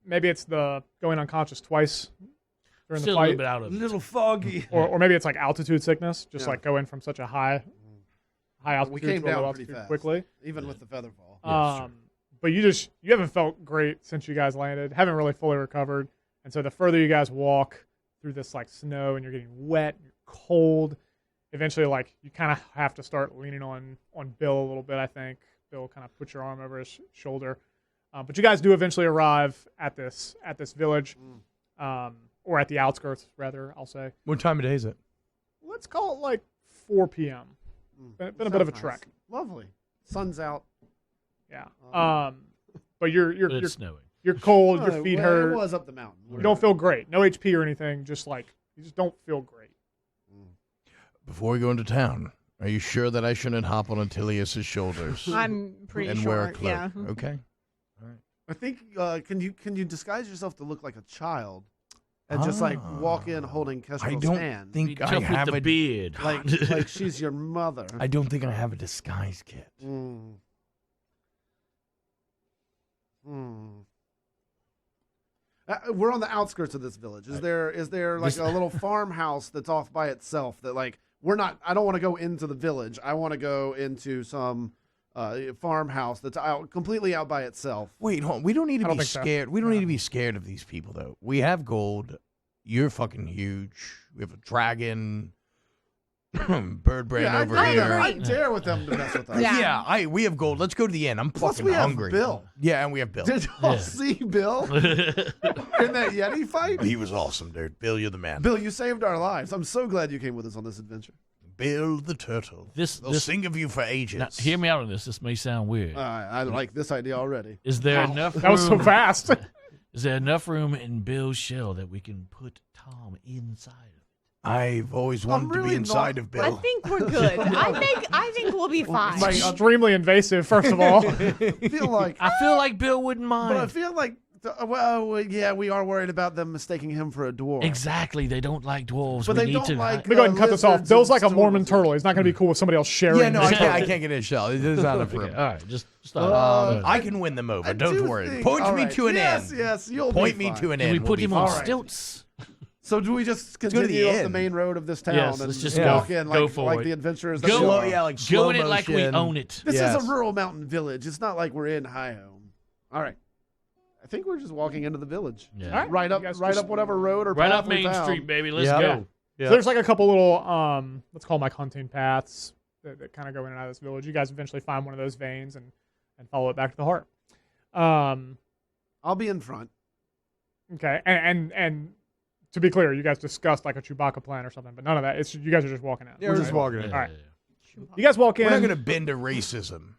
Maybe it's the going unconscious twice during Still the a little fight, bit out of it. Little foggy. or maybe it's like altitude sickness, just Yeah. like going from such a high altitude We came to a low down pretty altitude fast, quickly. even with the feather fall. But you haven't felt great since you guys landed. Haven't really fully recovered, and so the further you guys walk through this like snow, and you're getting wet, you're cold, eventually, like, you kind of have to start leaning on Bill a little bit, I think. Bill kind of puts your arm over his shoulder. But you guys do eventually arrive at this village, or at the outskirts, rather, I'll say. What time of day is it? Let's call it like 4 p.m. Been a bit of a trek. Lovely. Sun's out. Yeah. But you're snowing. You're cold. Your feet hurt. It was up the mountain. You don't feel great. No HP or anything. Just like you just don't feel great. Before we go into town, are you sure that I shouldn't hop on Antilius's shoulders I'm pretty and sure. wear a cloak? Yeah. Okay. I think can you disguise yourself to look like a child and just like walk in holding I Kestrel's don't hand, think I Tough have with the a beard. like she's your mother. I don't think I have a disguise kit. We're on the outskirts of this village. Is there like a little farmhouse that's off by itself that like we're not? I don't want to go into the village. I want to go into some farmhouse that's completely out by itself. Wait, hold on. We don't need to be think so. scared. We don't need to be scared of these people, though. We have gold. You're fucking huge. We have a dragon. Bird brain over I here. I dare with them to mess with us. Yeah. We have gold. Let's go to the end. I'm Plus fucking we have hungry. Bill. Yeah, and we have Bill. Did y'all see Bill in that Yeti fight? He was awesome, dude. Bill, you're the man. Bill, you saved our lives. I'm so glad you came with us on this adventure. Bill the turtle. They'll sing of you for ages. Now, hear me out on this. This may sound weird. I like this idea already. Is there enough room? That was so fast. Is there enough room in Bill's shell that we can put Tom inside of it? I've always wanted to be inside of Bill. I think we're good. I think we'll be fine. Extremely invasive, first of all. I feel like Bill wouldn't mind. But I feel like, yeah, we are worried about them mistaking him for a dwarf. Exactly. They don't like dwarves. But we they need don't to like. Let me go ahead and cut this off. lizards Bill's like a and Mormon storms. turtle. He's not going to be cool with somebody else sharing. Yeah, no, I his can't turtle. get his shell. There's not enough room. Okay, all right, just stop. I can win them over. I Don't do worry. think- Point all me right. to an yes, end. Yes, you'll Point be me fine. to an Can end. we put him on All right. stilts? So do we just go to the continue up the end. main road of this town Yes, and let's just walk go. in Go like, for like it. the adventurers? Go, that we are? Yeah, like Go slow in it like we motion. own it. This Yes. is a rural mountain village. It's not like we're in High Home. All right. I think we're just walking into the village. Yeah. All right. Right up, You guys right just- up whatever road or Right path up we Main found. Street, baby. Let's Yeah. go. So there's like a couple little, let's call them like hunting paths that kind of go in and out of this village. You guys eventually find one of those veins and follow it back to the heart. I'll be in front. Okay, and to be clear, you guys discussed like a Chewbacca plan or something, but none of that. It's you guys are just walking out. Yeah, we're just walking in. All right. You guys walk in. We're not going to bend to racism.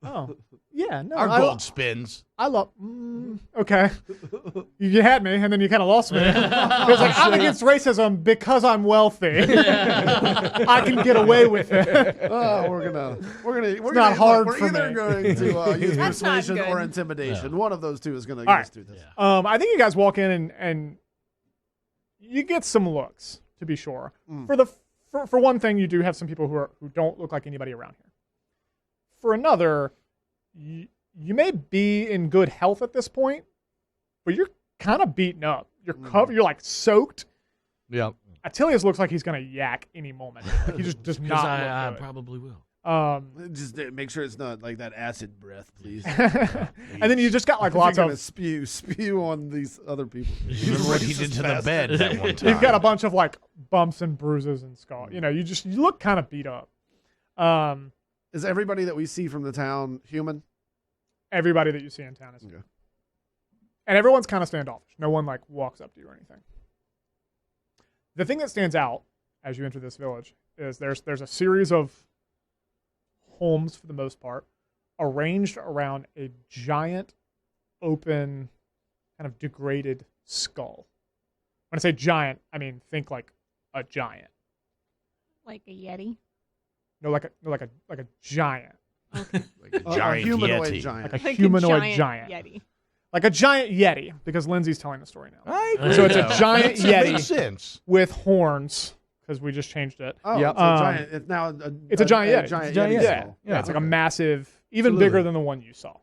Oh, yeah, no. Our gold spins. I love. Okay, you had me, and then you kind of lost me. It's like I'm against racism because I'm wealthy. I can get away with it. Oh, we're gonna. not hard We're for either me. going to use That's not persuasion or good. intimidation. One of those two is going to get All us right. through this. I think you guys walk in and you get some looks, to be sure. For one thing, you do have some people who don't look like anybody around here. For another, you may be in good health at this point, but you're kind of beaten up. You're covered. You're like soaked. Yeah. Attilius looks like he's gonna yak any moment. Like, he just does not I look good. probably will. Just make sure it's not like that acid breath, please. And then you just got like If lots you're gonna of. spew on these other people. Remember what he did to the bed that one time? You've got a bunch of like bumps and bruises and scars. You know, you look kind of beat up. Is everybody that we see from the town human? Everybody that you see in town is, Okay. and everyone's kind of standoffish. No one like walks up to you or anything. The thing that stands out as you enter this village is there's a series of homes for the most part, arranged around a giant, open, kind of degraded skull. When I say giant, I mean think like a giant. Like a Yeti. No, like a giant, Like a giant humanoid Yeti. giant. like a Like humanoid a giant, Yeti. like a giant Yeti, because Lindsay's telling the story now. So it's a giant Yeti. Makes sense. With horns, because we just changed it. Oh, Yep. it's a giant. It's now It's a giant Yeti. Giant It's a giant Yeti Yeti. Yeah, skull. yeah, it's like a Okay. massive, even Absolutely. bigger than the one you saw.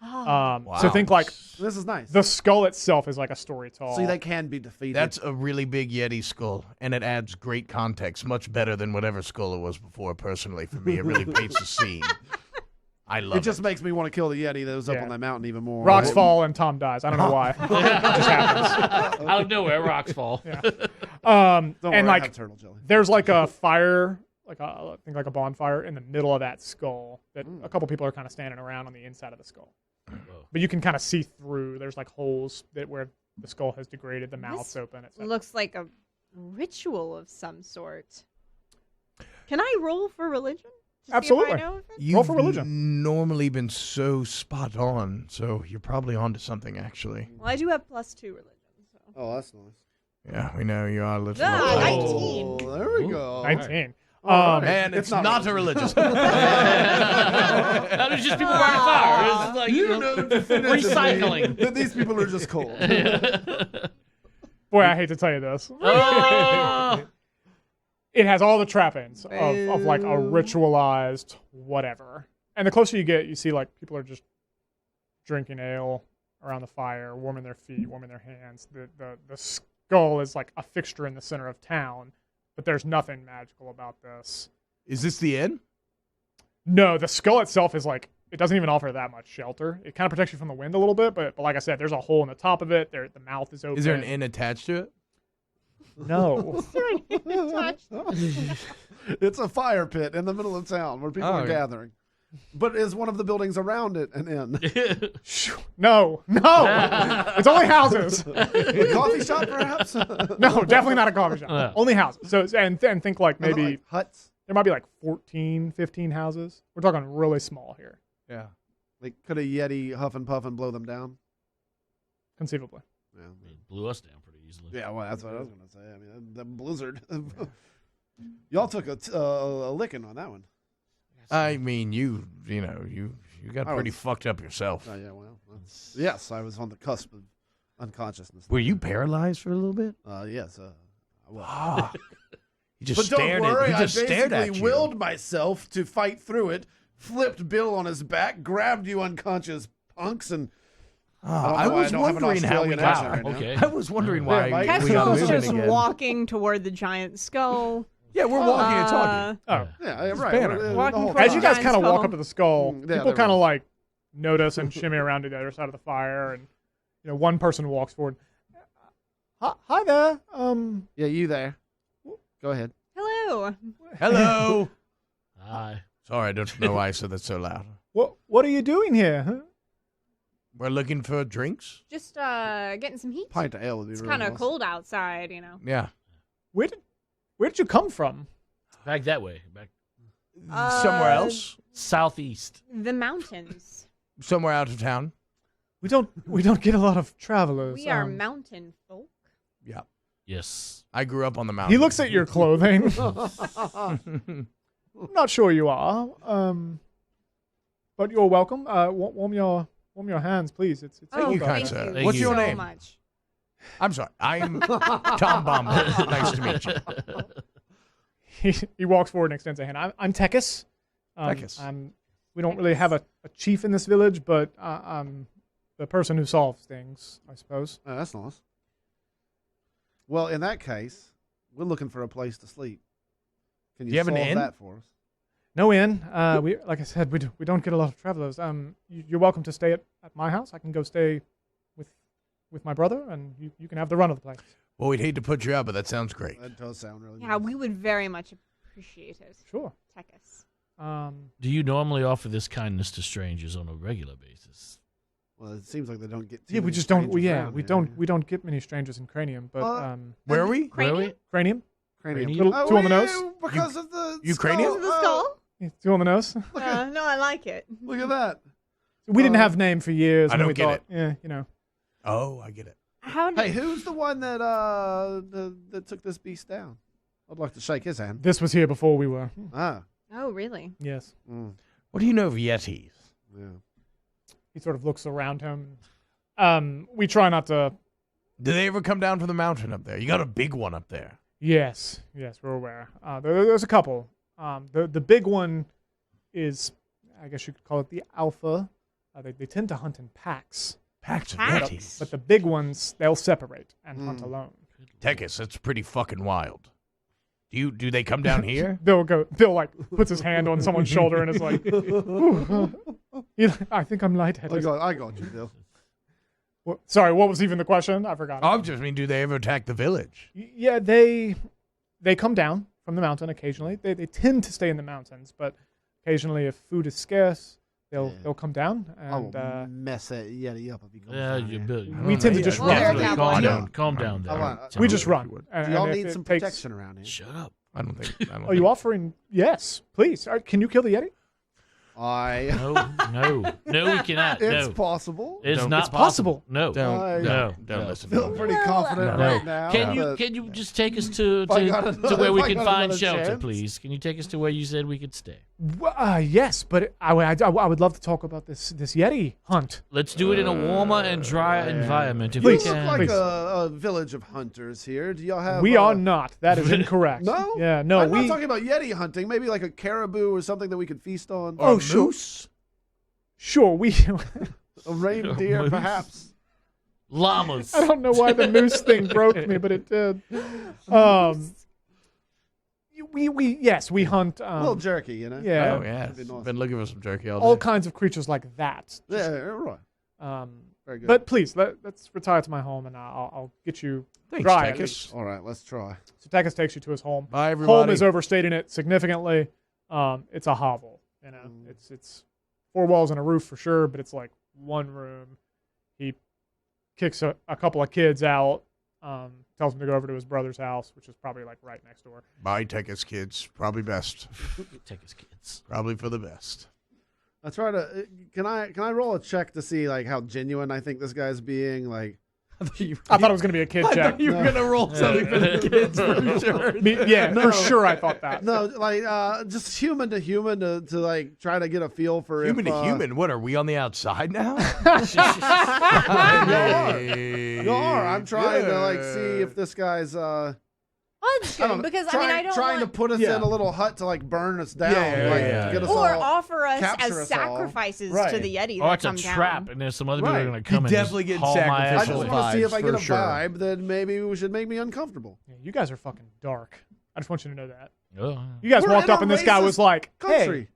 Oh. So think like This is nice. the skull itself is like a story tall. See, they can be defeated. That's a really big Yeti skull, and it adds great context, much better than whatever skull it was before, personally, for me. It really paints the scene. I love it. It just makes me want to kill the Yeti that was up Yeah. on that mountain even more. Rocks Right? fall and Tom dies. I don't know why. It just happens. Out of nowhere, rocks fall. Yeah. Don't worry, and I like have turtle jelly. there's like a fire I think like a bonfire in the middle of that skull that a couple people are kind of standing around on the inside of the skull. But you can kind of see through. There's like holes where the skull has degraded, the mouth's open. Etc. Looks like a ritual of some sort. Can I roll for religion? To Absolutely. See if I know of it? Roll for religion. Normally been so spot on, so you're probably onto something actually. Well, I do have +2 religion. So. Oh, that's nice. Yeah, we know you are a little. 19. Oh, there we go. 19. And it's not a religious. That was just people burning fire. It's like, You know definitively recycling. that these people are just cold. Boy, I hate to tell you this. Oh! It has all the trappings of like a ritualized whatever. And the closer you get, you see like people are just drinking ale around the fire, warming their feet, warming their hands. The skull is like a fixture in the center of town, but there's nothing magical about this. Is this the inn? No, the skull itself is like, it doesn't even offer that much shelter. It kind of protects you from the wind a little bit, but like I said, there's a hole in the top of it. The mouth is open. Is there an inn attached to it? No. It's a fire pit in the middle of town where people are gathering. But is one of the buildings around it an inn? No. It's only houses. A coffee shop, perhaps? No, definitely not a coffee shop. Only houses. So and think like maybe like huts. There might be like 14, 15 houses. We're talking really small here. Yeah. Like, could a Yeti huff and puff and blow them down? Conceivably. Yeah. It blew us down pretty easily. Yeah, well, that's what I was going to say. I mean, the blizzard. Y'all took a licking on that one. I mean, you got pretty was- fucked up yourself. Oh, yeah, well, yes, I was on the cusp of unconsciousness. Were you paralyzed for a little bit? Yes. I was. Ah. You just But stared don't worry, at. You just I stared basically at you. willed myself to fight through it, flipped Bill on his back, grabbed you unconscious punks, and I was wondering how we got. Right now. Okay. I was wondering why Mike, we got Kessel's moving just again. walking toward the giant skull. Yeah, we're walking and talking. Oh. Yeah, right. banner. the Walking whole towards As you time. guys kind of skull. walk up to the skull, Yeah, people they're kind of right. like notice and shimmy around to the other side of the fire, and one person walks forward. Hi there. Yeah, you there. Go ahead. Hello. Hello. Hi. Sorry, I don't know why I said that so loud. What are you doing here? Huh? We're looking for drinks. Just getting some heat. Pint of ale would be It's really kind of nice. cold outside, you know. Yeah. Where did you come from? Back that way. Back Somewhere else. southeast. The mountains. Somewhere out of town. We don't get a lot of travelers. We are mountain folk. Yeah. Yes. I grew up on the mountain. He looks at your clothing. Not sure you are. But you're welcome. Warm your hands, please. It's Thank you, cold out. kind sir. Thank What's you your so name? much. I'm sorry. I'm Tom Bomber. Nice to meet you. He walks forward and extends a hand. I'm Tekis. Tekis. We don't really have a chief in this village, but I'm the person who solves things, I suppose. Oh, that's nice. Well, in that case, we're looking for a place to sleep. Can you Do you have an solve inn? that for us? No inn. We like I said, we don't get a lot of travelers. You're welcome to stay at my house. I can go stay with my brother, and you can have the run of the place. Well, we'd hate to put you out, but that sounds great. That does sound really Yeah, nice. we would very much appreciate it. Sure. Tekis. Do you normally offer this kindness to strangers on a regular basis? Well, it seems like they don't get. Too Yeah, we many just don't. strangers Yeah, around we here. don't. We don't get many strangers in Cranium, but Where are we? Cranium? Cranium. Cranium. Little, two on the nose. Because of the Ukrainian? skull. The skull? Yeah, two on the nose. No, I like it. Look at that. We didn't have name for years. I and don't we get thought, it. Yeah, Oh, I get it. How Hey, did who's the one that that took this beast down? I'd like to shake his hand. This was here before we were. Ah, Oh, really? Yes. What do you know of Yetis? yeah. He sort of looks around him. We try not to. Do they ever come down from the mountain up there? You got a big one up there. Yes, we're aware. There's a couple. The big one is, I guess you could call it the alpha. They tend to hunt in packs, Packs of Packs? Yetis. but the big ones they'll separate and hunt alone. Tekis, that's pretty fucking wild. Do they come down here? Bill like puts his hand on someone's shoulder and is like, "Ooh, I think I'm lightheaded." I got you, Bill. Sorry, what was even the question? I forgot. I just mean, do they ever attack the village? Yeah, they come down from the mountain occasionally. They tend to stay in the mountains, but occasionally if food is scarce, they'll come down I will and mess that Yeti up if he comes Yeah, down you here. build. we tend to just Well, run. they're Calm cowboys. down. Calm down there. We just run. Do y'all if need it some takes- protection around here? Shut up. I don't think. Are you offering? Yes, please. Can you kill the Yeti? No, we cannot. It's No, possible. it's No. not It's possible. No, Don't. no. Don't listen. I feel to pretty him. confident No. right now. Can but you just take us to I got another- where we if I can got find another shelter, chance. please? Can you take us to where you said we could stay? Yes, but I would love to talk about this Yeti hunt. Let's do it in a warmer and drier environment if You we Please. look can. like Please. a village of hunters here. Do y'all have? We are not. That is incorrect. No. Yeah. No. I'm we. not talking about Yeti hunting. Maybe like a caribou or something that we could feast on. Oh, sure. Sure. We. A reindeer, moose. perhaps. Llamas. I don't know why the moose thing broke me, but it did. We hunt A little jerky, you know. yeah, Oh yeah. That'd be nice. Been looking for some jerky all all day. kinds of creatures like that. Yeah, right. Um, Very good. but please let's retire to my home, and I'll get you Thanks, dry. At Tekis. least. All right, let's try. So Tekis takes you to his home. Bye, everybody. Home is overstating it significantly. It's a hovel. You know, it's 4 walls and a roof for sure, but it's like one room. He kicks a couple of kids out. Tells them to go over to his brother's house, which is probably like right next door. Bye, Tekis kids. Probably best. Take us, kids. Probably for the best. Let's try to. Can I roll a check to see like how genuine I think this guy's being? Like, I thought it was going to be a kid check. You were gonna roll something for the kids for sure. For sure I thought that. no, like just human to human to like try to get a feel for Human if, to human. What are we on the outside now? You are. I'm trying to like see if this guy's Oh, that's I good don't know, because trying, I don't trying want, to put us Yeah. in a little hut to like burn us down, Yeah, like yeah. to get us or all. offer us capture as us all. sacrifices Right. to the Yeti. Or that it's a come trap, down. and there's some other people that are Right. going to come and definitely just get haul my I ass just sacrificial away. want to see if I get a for sure. vibe that maybe we should make me uncomfortable. Yeah, you guys are fucking dark. I just want you to know that. Oh. You guys We're walked in up a and this guy racist was like, Country. "Hey,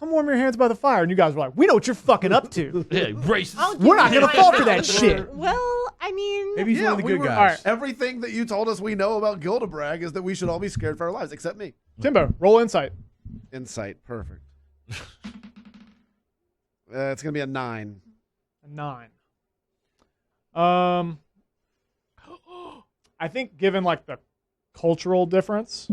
come warm your hands by the fire," and you guys were like, "We know what you're fucking up to. Yeah, racist. I'll We're not give gonna you fall my for that house. shit." Well, I mean, Maybe he's one of the we good were- guys. All right. Everything that you told us we know about Gildebrag is that we should all be scared for our lives, except me. Timbo, roll insight. Insight, perfect. It's gonna be a 9. A 9. I think given like the cultural difference,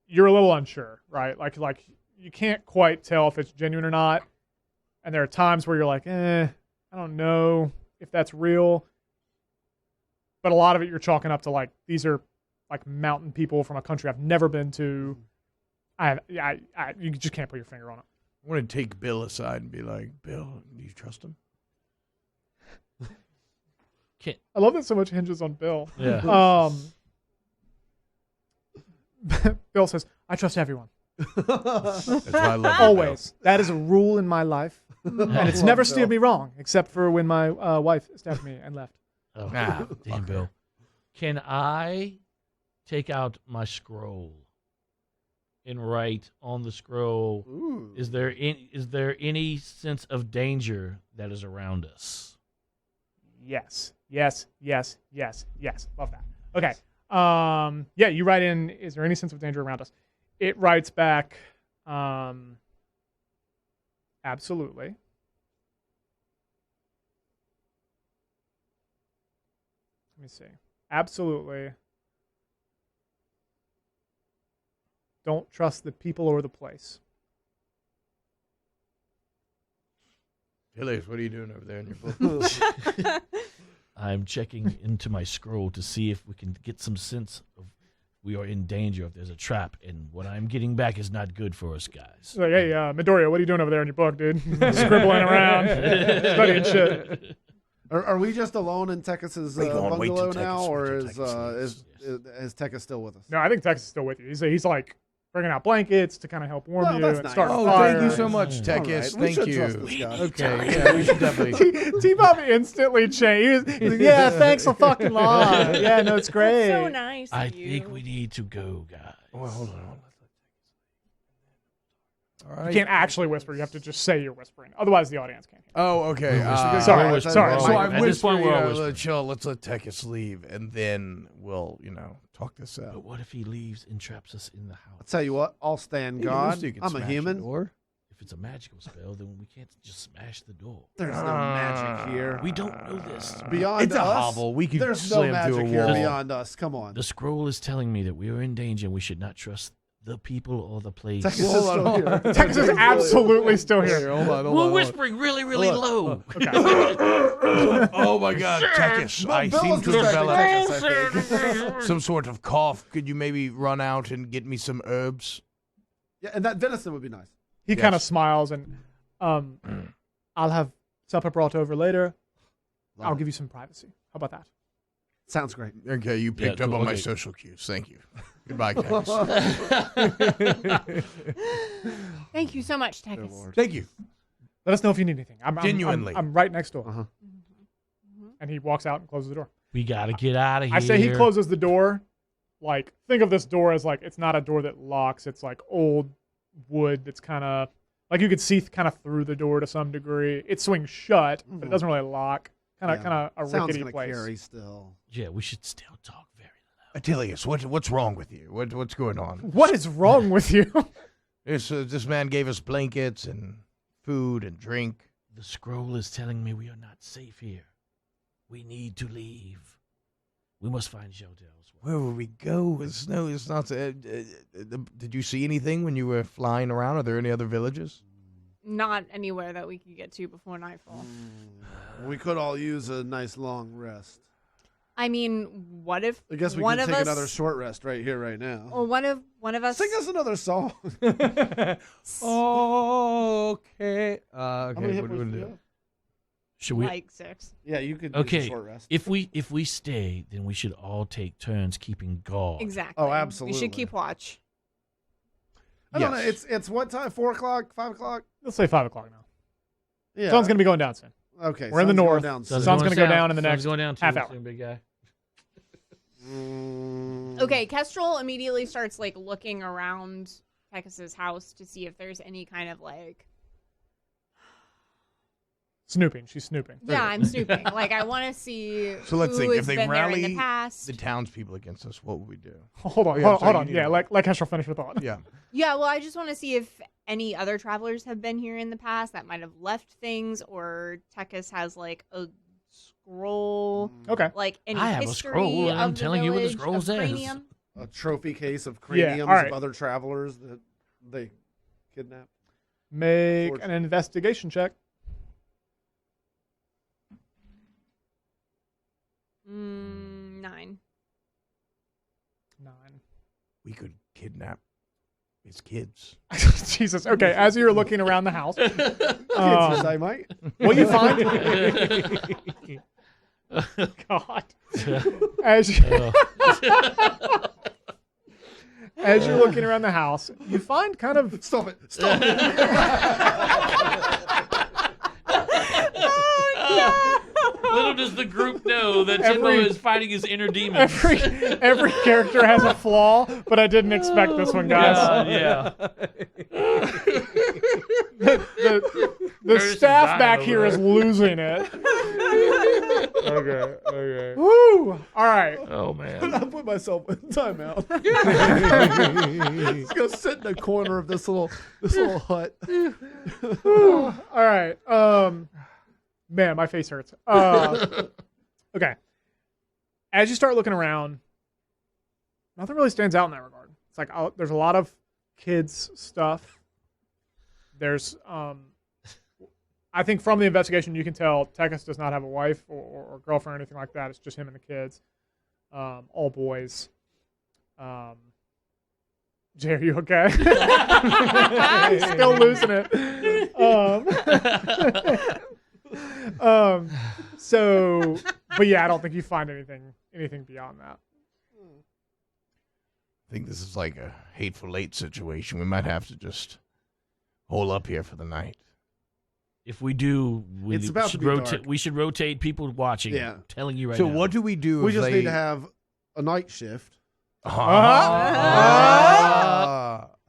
you're a little unsure, right? Like you can't quite tell if it's genuine or not. And there are times where you're like, I don't know if that's real. But a lot of it you're chalking up to like these are like mountain people from a country I've never been to. You just can't put your finger on it. I want to take Bill aside and be like, Bill, do you trust him? I love that so much hinges on Bill. Yeah. Bill says, "I trust everyone. That's why I love you, Always. That is a rule in my life. And it's never steered me wrong, except for when my wife stabbed me and left." Oh, Ah, damn, Bill. Can I take out my scroll and write on the scroll? Ooh. Is there any sense of danger that is around us? Yes. Yes. Yes. Yes. Yes. Love that. Okay. Yeah, you write in, "Is there any sense of danger around us?" It writes back, "Absolutely." Let me see. "Absolutely. Don't trust the people or the place." Phyllis, what are you doing over there in your book? I'm checking into my scroll to see if we can get some sense of we are in danger, if there's a trap, and what I'm getting back is not good for us guys. It's like, "Hey, Midoriya, what are you doing over there in your book, dude? Scribbling around, studying shit." Are we just alone in Tekis's We gonna wait till bungalow Tekis- now, or wait till is Tekis still with us? No, I think Texas is still with you. He's like bringing out blankets to kind of help warm Oh, you that's and nice. start a Oh, fire. thank you so much, All Tekis. right, we Thank should you. trust this guy. Okay, yeah, we should definitely. T-Bob instantly changed. He was like, "Yeah, thanks a fucking lot. Yeah, no, it's great." so nice. I of you. think we need to go, guys. Well, hold on. All You right. can't actually whisper. You have to just say you're whispering. Otherwise, the audience can't hear. Oh, okay. Sorry, we're sorry. So Mike, I'm at this point, whispering, we're all let's whispering. chill. Let's let Tekis leave, and then we'll, talk this out. But what if he leaves and traps us in the house? I'll tell you what, I'll stand guard. I'm a human. If it's a magical spell, then we can't just smash the door. There's no magic here. We don't know this. Beyond It's a us, hovel. We can there's slam no magic through a here wall. beyond us. Come on. The scroll is telling me that we are in danger and we should not trust the people or the place. Texas is still here. Texas is absolutely still here. We're whispering really, really low. Okay. Oh my God, Tekis! I Bill seem was to distracted develop Tekis, I think. some sort of cough. Could you maybe run out and get me some herbs? Yeah, and that venison would be nice. He kind of smiles and, I'll have supper brought over later. I'll give you some privacy. How about that? Sounds great. Okay, you picked up cool, on my okay. social cues. Thank you. Goodbye, Tekis. Thank you so much, Tekis. Thank you. Let us know if you need anything. I'm Genuinely. I'm right next door. Uh-huh. And he walks out and closes the door. We gotta get out of here. I say he closes the door. Like, think of this door as like, it's not a door that locks. It's like old wood that's kind of, like you could see kind of through the door to some degree. It swings shut, but it doesn't really lock. Kind of a Sounds rickety gonna place. carry still. Yeah, we should still talk very loud. Attilius, what's wrong with you? What's going on? What is wrong with you? This man gave us blankets and food and drink. The scroll is telling me we are not safe here. We need to leave. We must find shelter elsewhere. Where will we go? It's not. Did you see anything when you were flying around? Are there any other villages? Not anywhere that we could get to before nightfall. We could all use a nice long rest. I mean, what if I guess we one could of take us, another short rest right here, right now. or one of us, Sing us another song. Okay. How many hit What do points we do you do? have? Should we? like 6. Yeah, you could use a Okay. short rest. If we stay, then we should all take turns keeping guard. Exactly. Oh, We absolutely. should keep watch. I don't know. Yes. It's what time? 4 o'clock? 5 o'clock? Let's say 5 o'clock now. Yeah. Sun's gonna be going down soon. Okay. We're in the sun's going north. down Sun's soon. gonna go down in the Sun's next going down half too, hour. soon, big guy. Okay, Kestrel immediately starts like looking around Tekis's house to see if there's any kind of like. Snooping. She's snooping. Yeah, I'm snooping. Like I want to see. So let's who think. has If they been there in rally the past. the townspeople against us, what would we do? Hold on. yeah, hold sorry, on. you need Yeah, to- let Kestrel finish her thought. Yeah. Yeah, well, I just want to see if any other travelers have been here in the past that might have left things, or Tekis has like a scroll, Okay. like any I have a history scroll, and I'm of the telling you what the Village scroll of says. Cranium. A trophy case of Yeah, craniums all right. of other travelers that they kidnapped. Make Forge. an investigation check. 9. 9. We could kidnap his kids. Jesus. Okay. As you're looking around the house, Kids, you say, mate? what you find? God. As you're looking around the house, you find kind of Stop it. Stop it. Little does the group know that Every- Jimbo is fighting his inner demons. every character has a flaw, but I didn't expect this one, guys. yeah. The Curtis is staff dying back over here is there. losing it. Okay. Woo! All right. Oh man. I put myself in timeout. Just gonna sit in the corner of this little hut. All right. Man, my face hurts. Okay. As you start looking around, nothing really stands out in that regard. It's like there's a lot of kids stuff. There's I think from the investigation you can tell Tekis does not have a wife or girlfriend or anything like that. It's just him and the kids. All boys. Jay, are you okay? He's still losing it. So, but yeah, I don't think you find anything beyond that. I think this is like a Hateful Eight situation. We might have to just hole up here for the night. If we do, we It's about to should be rotate. dark. We should rotate people watching. Yeah. I'm telling you right So now. what do we do? We if just they... need to have a night shift.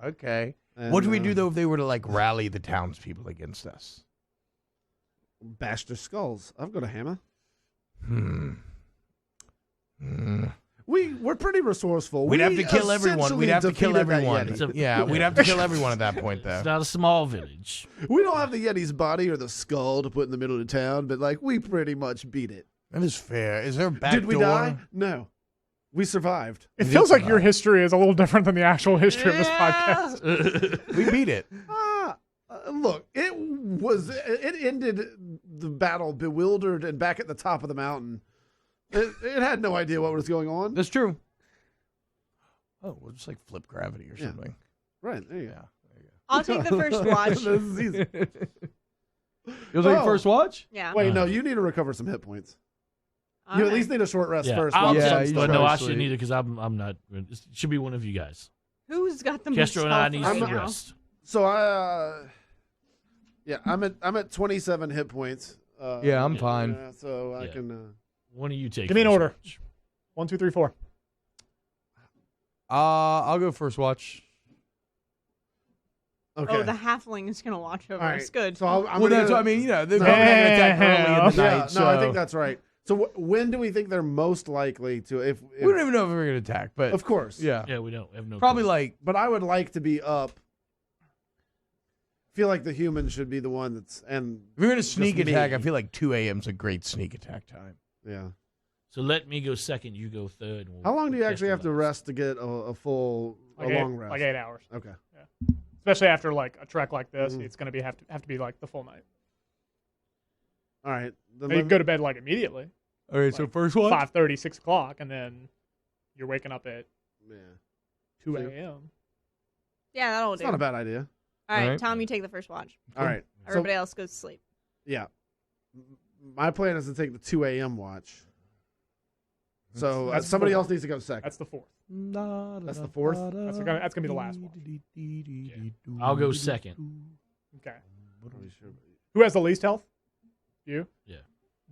Okay. And, What do we do though if they were to like rally the townspeople against us? Bash their skulls. I've got a hammer. we're pretty resourceful. We'd have to kill everyone. We'd have to kill essentially everyone. defeated that Yeti. Yeah, we'd have to kill everyone at that point, though. It's not a small village. We don't have the Yeti's body or the skull to put in the middle of town, but like we pretty much beat it. That is fair. Is there a back Did we door? die? No. We survived. It feels like your history is a little different than the actual history of this podcast. We beat it. Look, it ended the battle bewildered and back at the top of the mountain. It had no idea what was going on. That's true. Oh, we'll just like flip gravity or Yeah. something. Right, there you go. I'll take the first watch. This is easy. You'll take Oh. first watch? Yeah. Wait, no, you need to recover some hit points. All You at right. least need a short rest Yeah, first. I'll while the yeah, sun's you still But should no, shining. I actually- shouldn't either because I'm not. It should be one of you guys. Who's got the most Kester and I health need right some now? rest. So I'm at 27 hit points. Yeah, I'm fine. So I Yeah. can. One of you take. Give me an first order. watch. 1, 2, 3, 4. I'll go first watch. Okay. Oh, the halfling is gonna watch over All right. us. Good. So I'm Well, gonna, that's what I mean. You know, they're No. probably going to attack early in the Yeah, night. no, I so- think that's right. So when do we think they're most likely to? If We don't even know if we're going to attack, but of course, yeah, Yeah, we don't have no. probably clue. like But I would like to be up. Feel like the human should be the one that's and if you're going to sneak Just attack. me. I feel like 2 a.m. is a great sneak attack time. yeah. So let me go second. You go third. and we'll- How long do you we'll actually Kester have to last. rest to get a full a long rest? Like 8 hours. Okay. Especially after like a trek like this, Mhm. it's gonna be have to be like the full night. All right. Then Now, you let- go to bed like immediately, All right, so Like, first watch? 5:30, 6 o'clock, and then you're waking up at yeah. 2 See? a.m. Yeah, that'll It's do. not a bad idea. All right, Alright. Tom, you take the first watch. All right. So Everybody else goes to sleep. yeah, my plan is to take the 2 a.m. watch. So That's somebody four. else needs to go second. That's the fourth. That's the fourth? That's gonna be the last one. I'll go second. Okay. Pretty sure. Who has the least health? You. Yeah.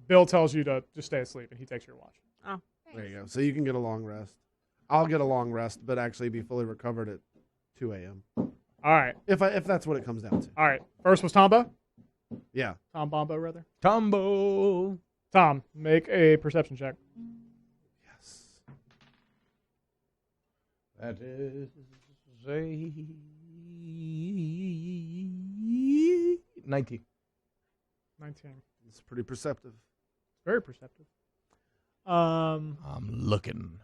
Bill tells you to just stay asleep, and he takes your watch. Oh, There you go. So you can get a long rest. I'll get a long rest, but actually be fully recovered at 2 a.m. All right. If that's what it comes down to. All right. First was Tombo. Yeah. Tom Bombo, rather. Tombo. Tom, make a perception check. Yes. That is a 19. 19. It's pretty perceptive. Very perceptive. I'm looking.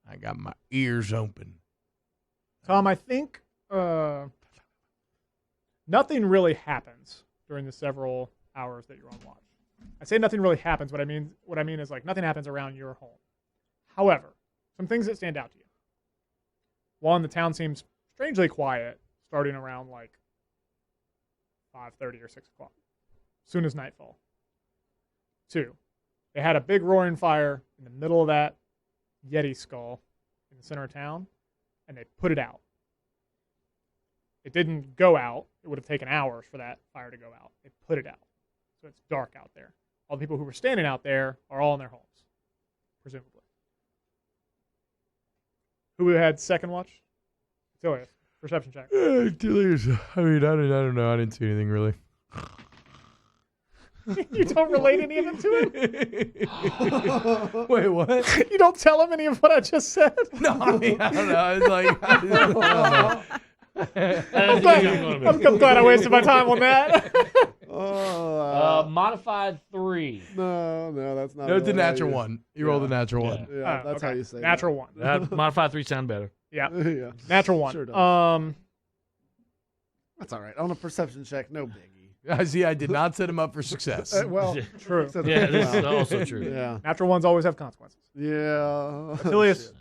I got my ears open. Tom, I think nothing really happens during the several hours that you're on watch. I say nothing really happens. What I mean is like nothing happens around your home. However, some things that stand out to you. One, the town seems strangely quiet, starting around like 5:30 or 6 o'clock, soon as nightfall. 2, they had a big roaring fire in the middle of that Yeti skull in the center of town, and they put it out. It didn't go out. It would have taken hours for that fire to go out. They put it out. So it's dark out there. All the people who were standing out there are all in their homes, presumably. Who had second watch? Atilius, perception check. I mean, I don't know. I didn't see anything really. You don't relate any of it to him? Wait, what? You don't tell him any of what I just said? No, I mean, I don't know. It's like, I don't know. I'm glad I wasted my time on that. Oh, Modified 3. no, that's not. No, it's a really how natural you- one. You rolled a natural Yeah. one. Yeah, Oh, that's okay. how you say Natural one. Modified 3 sound better. Yeah. that. Yeah, Natural one. Sure does. That's all right. On a perception check, no biggie. I see. I did not set him up for success. Well, True. except Yeah, for- this is well, also true. Yeah, Natural ones always have consequences. yeah. Atilius,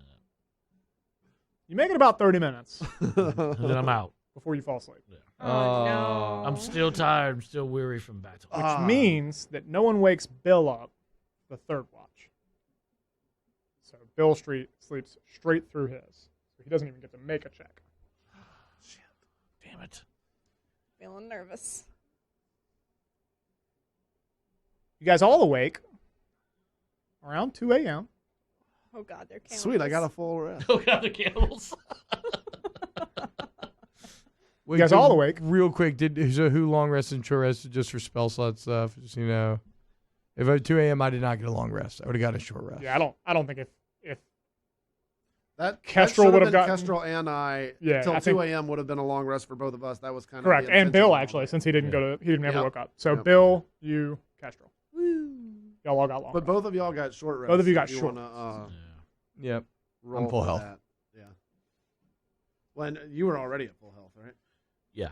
you make it about 30 minutes And then I'm out. before you fall asleep, Oh, no. I'm still tired. I'm still weary from battle. which means that no one wakes Bill up the third watch. So Bill sleeps straight through his. So he doesn't even get to make a check. Damn it. Feeling nervous. You guys all awake around 2 a.m. Oh, God, they're cannibals. Sweet, I got a full rest. Oh, God, the cannibals. Wait, guys so all awake? Real quick, so who long rested and short rested just for spell slot stuff? Just, you know, if at 2 a.m. I did not get a long rest, I would have got a short rest. Yeah, I don't think if Kestrel would have been gotten Kestrel and I. Yeah, till I 2 think- a.m. would have been a long rest for both of us. That was kind of correct, the and Bill intention. actually, since he didn't he never Yep. woke up. So Yep. Bill, you, Kestrel, y'all all got long. But rest. both of y'all got short rest. Both of you got if short wanna, Yep. roll full for health. that. Yeah. When you were already at full health, right? Yeah.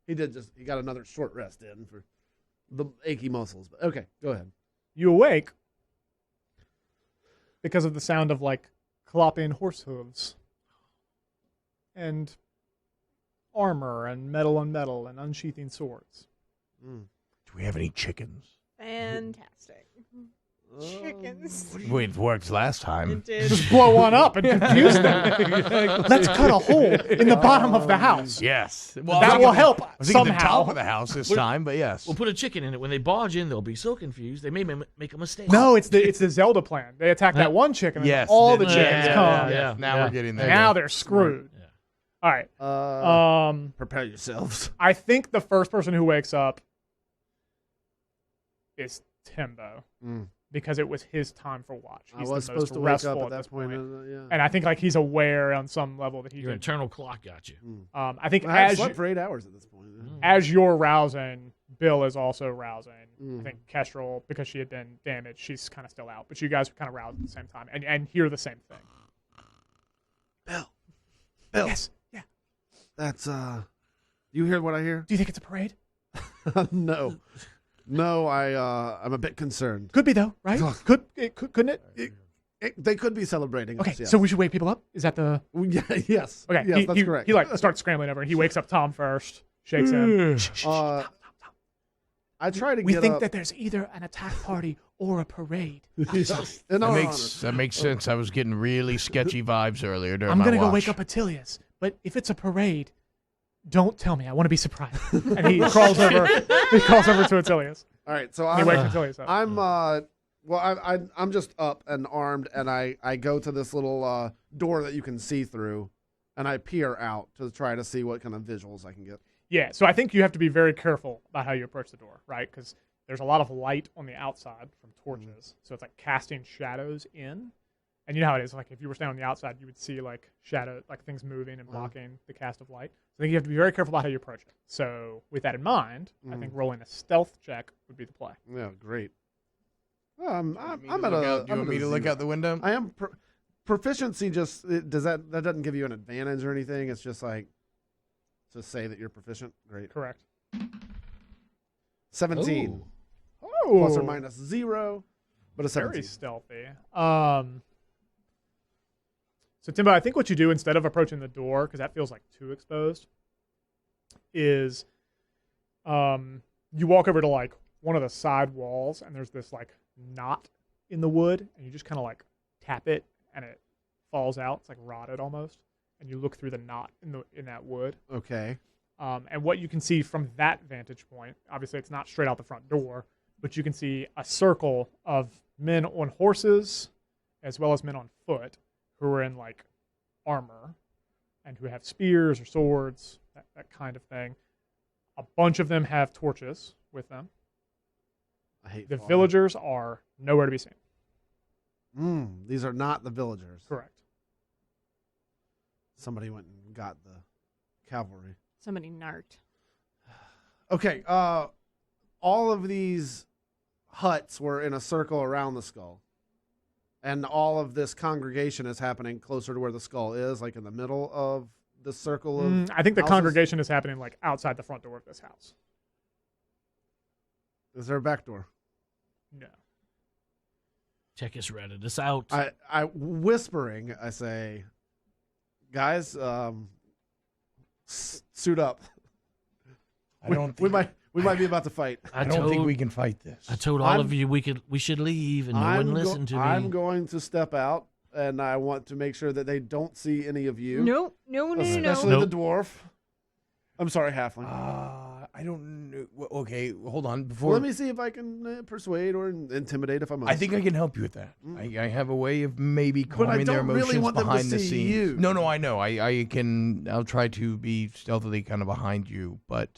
He got another short rest in for the achy muscles. But okay, go ahead. You awake because of the sound of like clopping horse hooves and armor and metal on metal and unsheathing swords. Do we have any chickens? Fantastic. Chickens. Wait, it worked last time. It did. Just blow one up and confuse them. Let's cut a hole in the bottom of the house. Yes. That will help I was thinking the top somehow. of the house this time, but yes. We'll put a chicken in it. When they barge in, they'll be so confused they may make a mistake. No, it's the Zelda plan. They attack that one chicken, and Yes, all the- the chickens yeah, come. yeah. Now we're getting there. Now they're screwed. Yeah. All right. Prepare yourselves. I think the first person who wakes up is Timbo because it was his time for watch. I He's was the most supposed to wake restful up at at that this point. point. Yeah. And I think like he's aware on some level that he Your can. internal clock got you. I think I had as slept for 8 hours at this point. as you're rousing, Bill is also rousing. Mm. I think Kestrel, because she had been damaged, she's kind of still out. But you guys are kind of roused at the same time and hear the same thing. Bill. Yes. Yeah. That's you hear what I hear? Do you think it's a parade? No. No, I'm a bit concerned. Could be though, right? Couldn't it? They could be celebrating Okay, us, yes. so we should wake people up. Is that the? Yeah, yes. Okay, Yes, that's correct. He like starts scrambling over. He wakes up Tom first, shakes him. I try to We get think up. that there's either an attack party or a parade. Yes. In our That makes sense. I was getting really sketchy vibes earlier during I'm my gonna go watch. wake up Attilius, but if it's a parade, don't tell me. I want to be surprised. And he crawls over. He crawls over to Attilius. All right, so And he wakes Attilius up. I'm just up and armed, and I go to this little door that you can see through, and I peer out to try to see what kind of visuals I can get. Yeah, so I think you have to be very careful about how you approach the door, right? Because there's a lot of light on the outside from torches, so it's like casting shadows in. And you know how it is. Like if you were standing on the outside, you would see like shadow, like things moving and blocking the cast of light. So I think you have to be very careful about how you approach it. So with that in mind, I think rolling a stealth check would be the play. Yeah, great. I'm at Do you want me to look out the window? I am proficiency. Does that doesn't give you an advantage or anything? It's just like to say that you're proficient. Great. Correct. 17 Oh, plus or minus 0, but a 17. very stealthy. So Timbo, I think what you do instead of approaching the door, because that feels like too exposed, is you walk over to like one of the side walls, and there's this like knot in the wood, and you just kind of like tap it, and it falls out. It's like rotted almost, and you look through the knot in that wood. Okay. And what you can see from that vantage point, obviously it's not straight out the front door, but you can see a circle of men on horses as well as men on foot who are in like armor and who have spears or swords, that kind of thing. A bunch of them have torches with them. I hate The fire. villagers are nowhere to be seen. These are not the villagers. Correct. Somebody went and got the cavalry. Somebody narked. Okay. All of these huts were in a circle around the skull. And all of this congregation is happening closer to where the skull is, like in the middle of the circle of I think the houses? congregation is happening like outside the front door of this house. Is there a back door? No. Techus ratted us out. I whispering, I say, guys, suit up. We might be about to fight. I don't think we can fight this. I told all of you we should leave, and no one listened to me. I'm going to step out, and I want to make sure that they don't see any of you. No. Especially the dwarf. I'm sorry, halfling. I don't know. Okay, hold on. Well, Before let me see if I can persuade or intimidate if I must. I think I can help you with that. I have a way of maybe But I calming their don't really emotions want them to behind the see scenes. you. No, I know. I'll try to be stealthily kind of behind you, but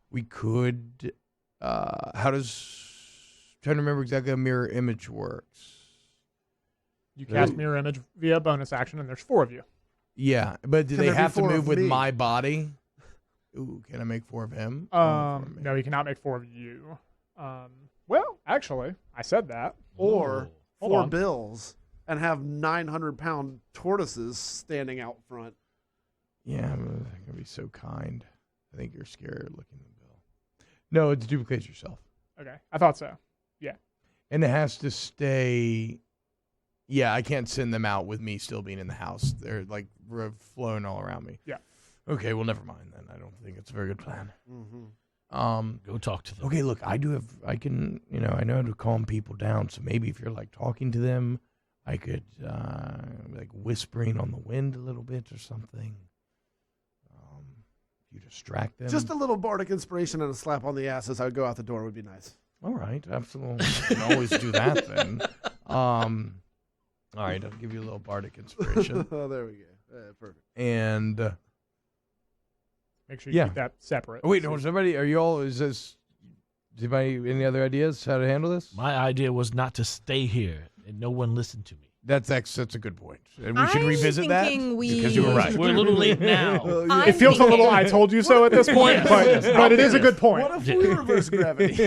we could. How does? Trying to remember exactly how mirror image works. You cast mirror image via bonus action, and there's 4 of you. Yeah, but do Can they there be have to 4 move of with me? my body? Ooh, can I make 4 of him? No, you cannot make 4 of you. Well, actually, I said that. Or Hold 4 on. bills and have 900-pound tortoises standing out front. Yeah, I'm going to be so kind. I think you're scared looking at Bill. No, it's duplicate yourself. Okay, I thought so. Yeah. And it has to stay. Yeah, I can't send them out with me still being in the house. They're like flowing all around me. Yeah. Okay, well, never mind then. I don't think it's a very good plan. Go talk to them. Okay, look, I know how to calm people down. So maybe if you're like talking to them, I could like whispering on the wind a little bit or something. You distract them. Just a little bardic inspiration and a slap on the ass as I go out the door would be nice. All right, absolutely. You can always do that then. All right, I'll give you a little bardic inspiration. Oh, there we go. Perfect. And Make sure you Yeah. keep that separate. wait, no, somebody, are you all? Does anybody any other ideas how to handle this? My idea was not to stay here, and no one listened to me. That's a good point, and we should I'm revisit that thinking we- because you were right. We're a little late now. I'm It feels a little thinking- I told you so at this point, but it is a good point. What if we reverse gravity?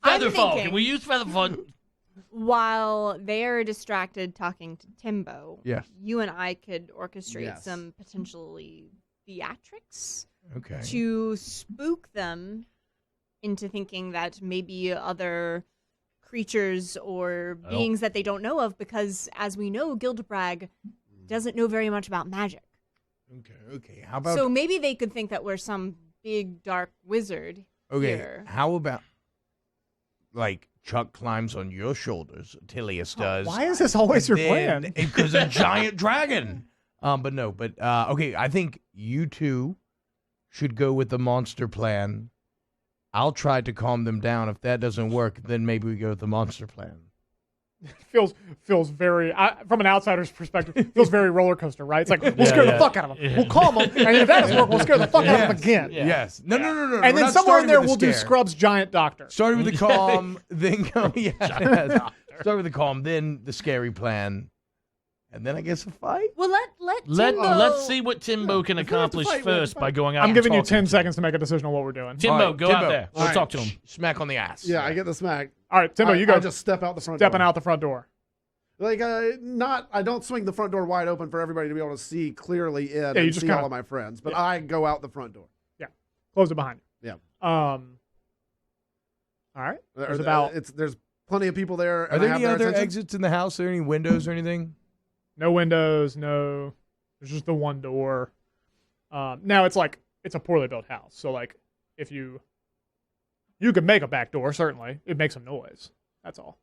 I'm Featherfall. thinking- Can we use Featherfall? While they're distracted talking to Timbo, Yes. you and I could orchestrate Yes. some potentially theatrics Okay. to spook them into thinking that maybe other creatures or beings that they don't know of, because as we know, Gildebrag doesn't know very much about magic. Okay. How about So maybe they could think that we're some big dark wizard here. How about like Chuck climbs on your shoulders, Tilius does. Why is this always your and plan? then- Because a giant dragon. Okay, I think you two should go with the monster plan. I'll try to calm them down. If that doesn't work, then maybe we go with the monster plan. feels very, from an outsider's perspective, feels very roller coaster, right? It's like, we'll scare the fuck out of them. We'll calm them, and if that doesn't work, we'll scare the fuck out of them again. Yes. No. And we're then not somewhere in starting there, with we'll the do scare. Scrub's Giant Doctor. Start with the calm, then go. Yes. Start with the calm, then the scary plan, and then I guess a fight. Well, Timbo... Let's see what Timbo can accomplish fight, we have to first fight. by going out. I'm and giving you talking 10 to seconds to make a decision on what we're doing. Timbo, All right, go Timbo. out there. Go All right. talk to him. Smack on the ass. Yeah, I get the smack. All right, Timbo, you go. I just step out the front Stepping door. out the front door. Like, I don't swing the front door wide open for everybody to be able to see clearly in you and just see kinda- all of my friends, but I go out the front door. Close it behind you. Yeah. All right. There's plenty of people there. Are and there I have any their other attention. exits in the house? Are there any windows or anything? No windows, no. There's just the one door. Now it's like it's a poorly built house, so like if you could make a back door, certainly it makes some noise. That's all.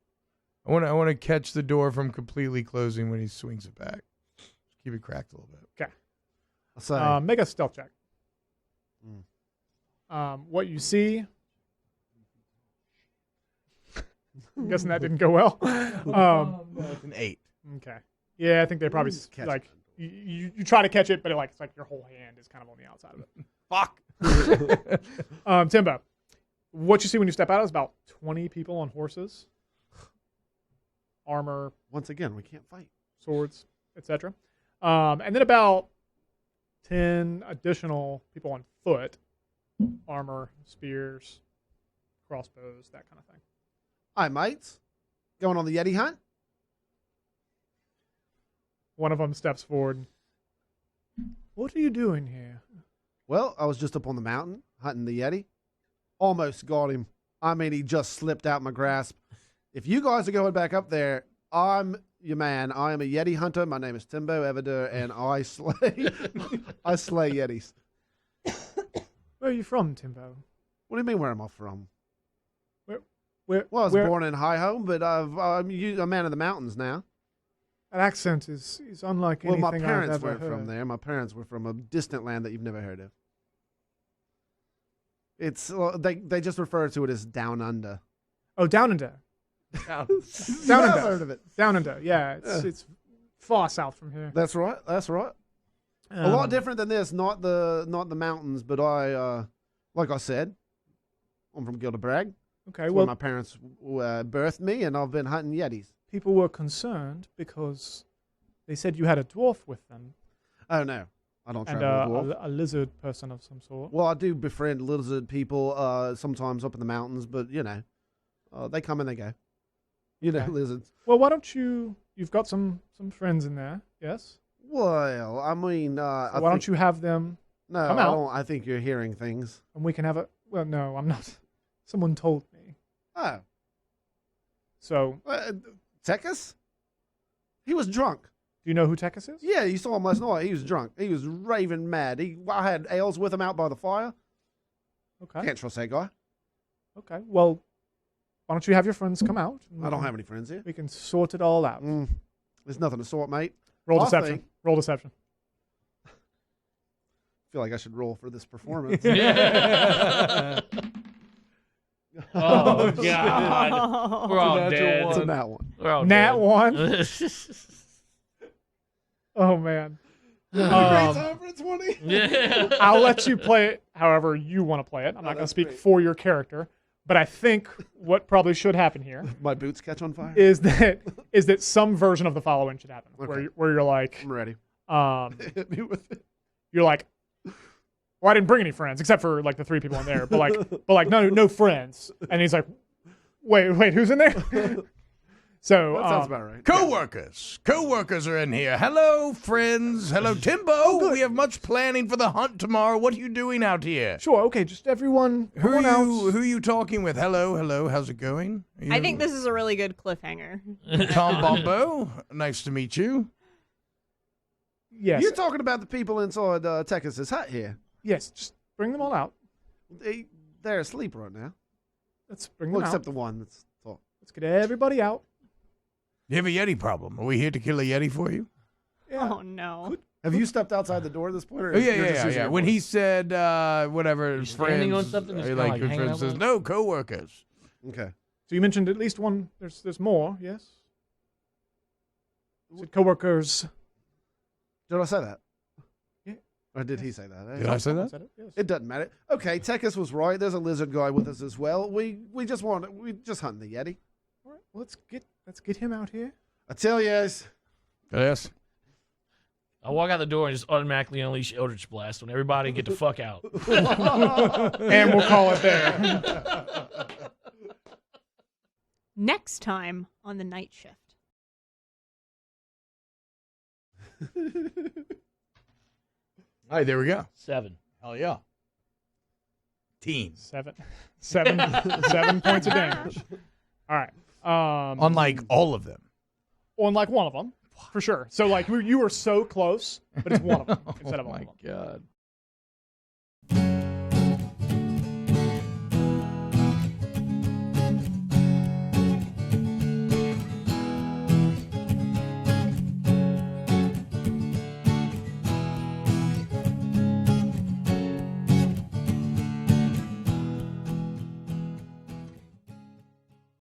I want to catch the door from completely closing when he swings it back. Keep it cracked a little bit. So, Make a stealth check. What you see? I'm guessing that didn't go well. It's an 8. Okay. Yeah, I think they probably Just catch like you try to catch it, but it's like your whole hand is kind of on the outside of it. Fuck. Timbo, what you see when you step out is about 20 people on horses, armor, once again, we can't fight. swords, etc. And then about 10 additional people on foot, armor, spears, crossbows, that kind of thing. Hi, mates. Going on the Yeti hunt? One of them steps forward. What are you doing here? Well, I was just up on the mountain hunting the Yeti. Almost got him. I mean, he just slipped out my grasp. If you guys are going back up there, I'm your man. I am a Yeti hunter. My name is Timbo Eveder, and I slay Yetis. Where are you from, Timbo? What do you mean, where am I from? Where? Well, I was where- born in High Home, but I'm a man of the mountains now. That accent is unlike Well, anything my parents I've ever weren't heard. from there. My parents were from a distant land that you've never heard of. They just refer to it as Down Under. Oh, Down Under. Down Down I've Under. heard of it. Down Under. Yeah, it's far south from here. That's right. That's right. A lot different than this. Not the mountains, but I, like I said, I'm from Gildebrag. Okay, That's well, where my parents birthed me, and I've been hunting Yetis. people were concerned because they said you had a dwarf with them Oh no, I don't and travel with dwarf. a lizard person of some sort. Well, I do befriend lizard people sometimes up in the mountains, but they come and they go. Okay. Lizards. Well, why don't you've got some friends in there, yes? Well, I mean, So why don't you have them No, come I out? don't. I think you're hearing things. and we can have a... Well, no, I'm not. Someone told me. Oh, So, Tekis? He was drunk. do you know who Tekis is? Yeah, you saw him last night. He was drunk. He was raving mad. I had ales with him out by the fire. Okay. Can't trust that guy. Okay. Well, why don't you have your friends come out? and I don't we have any friends here. We can sort it all out. There's nothing to sort, mate. Roll I deception. think- Roll deception. I feel like I should roll for this performance. Oh, God. We're all dead. It's a nat one. We're all Nat dead. 1? Oh, man. Great time for a 20. Yeah. I'll let you play it however you want to play it. I'm not going to that's speak great. for your character. But I think what probably should happen here My boots catch on fire. is that some version of the following should happen. Okay. Where you're like, I'm ready. you're Hit me with it. like, well, I didn't bring any friends except for like the 3 people in there. But like no friends. And he's like, wait, who's in there? So That sounds about right. Co-workers are in here. Hello, friends. Hello, Timbo. We have much planning for the hunt tomorrow. What are you doing out here? Sure, okay, just everyone. Who everyone are else. you talking with? Hello. How's it going? I think this is a really good cliffhanger. Tom Bombo. Nice to meet you. Yes, You're talking about the people inside Tekis' hut here. yes, just bring them all out. They're asleep right now. Let's bring Well, them except out. the one that's tall. Let's get everybody out. You have a Yeti problem. Are we here to kill a Yeti for you? Oh no. Have you stepped outside the door at this point? Or Oh, you're just using yeah. your When voice? he said, whatever, He's standing on friends, something, just like, kinda like good hanging friends out says, with- no, co-workers. Okay. So you mentioned at least one. There's more. Yes. Is it coworkers? Did I say that? Yeah. Or did he say that? Did I say that? Said it, yes. It doesn't matter. Okay, Tekis was right. There's a lizard guy with us as well. We just hunting the Yeti. All right, well, let's get him out here. I tell you, Yes. I walk out the door and just automatically unleash Eldritch Blast on everybody and get the fuck out. And we'll call it there. Next time on the night shift. All right, there we go. 7. Hell yeah. Team. 7 points of damage. All right. Unlike all of them. On like one of them, for sure. So like you were so close, but it's one of them instead of all Oh of my them. God.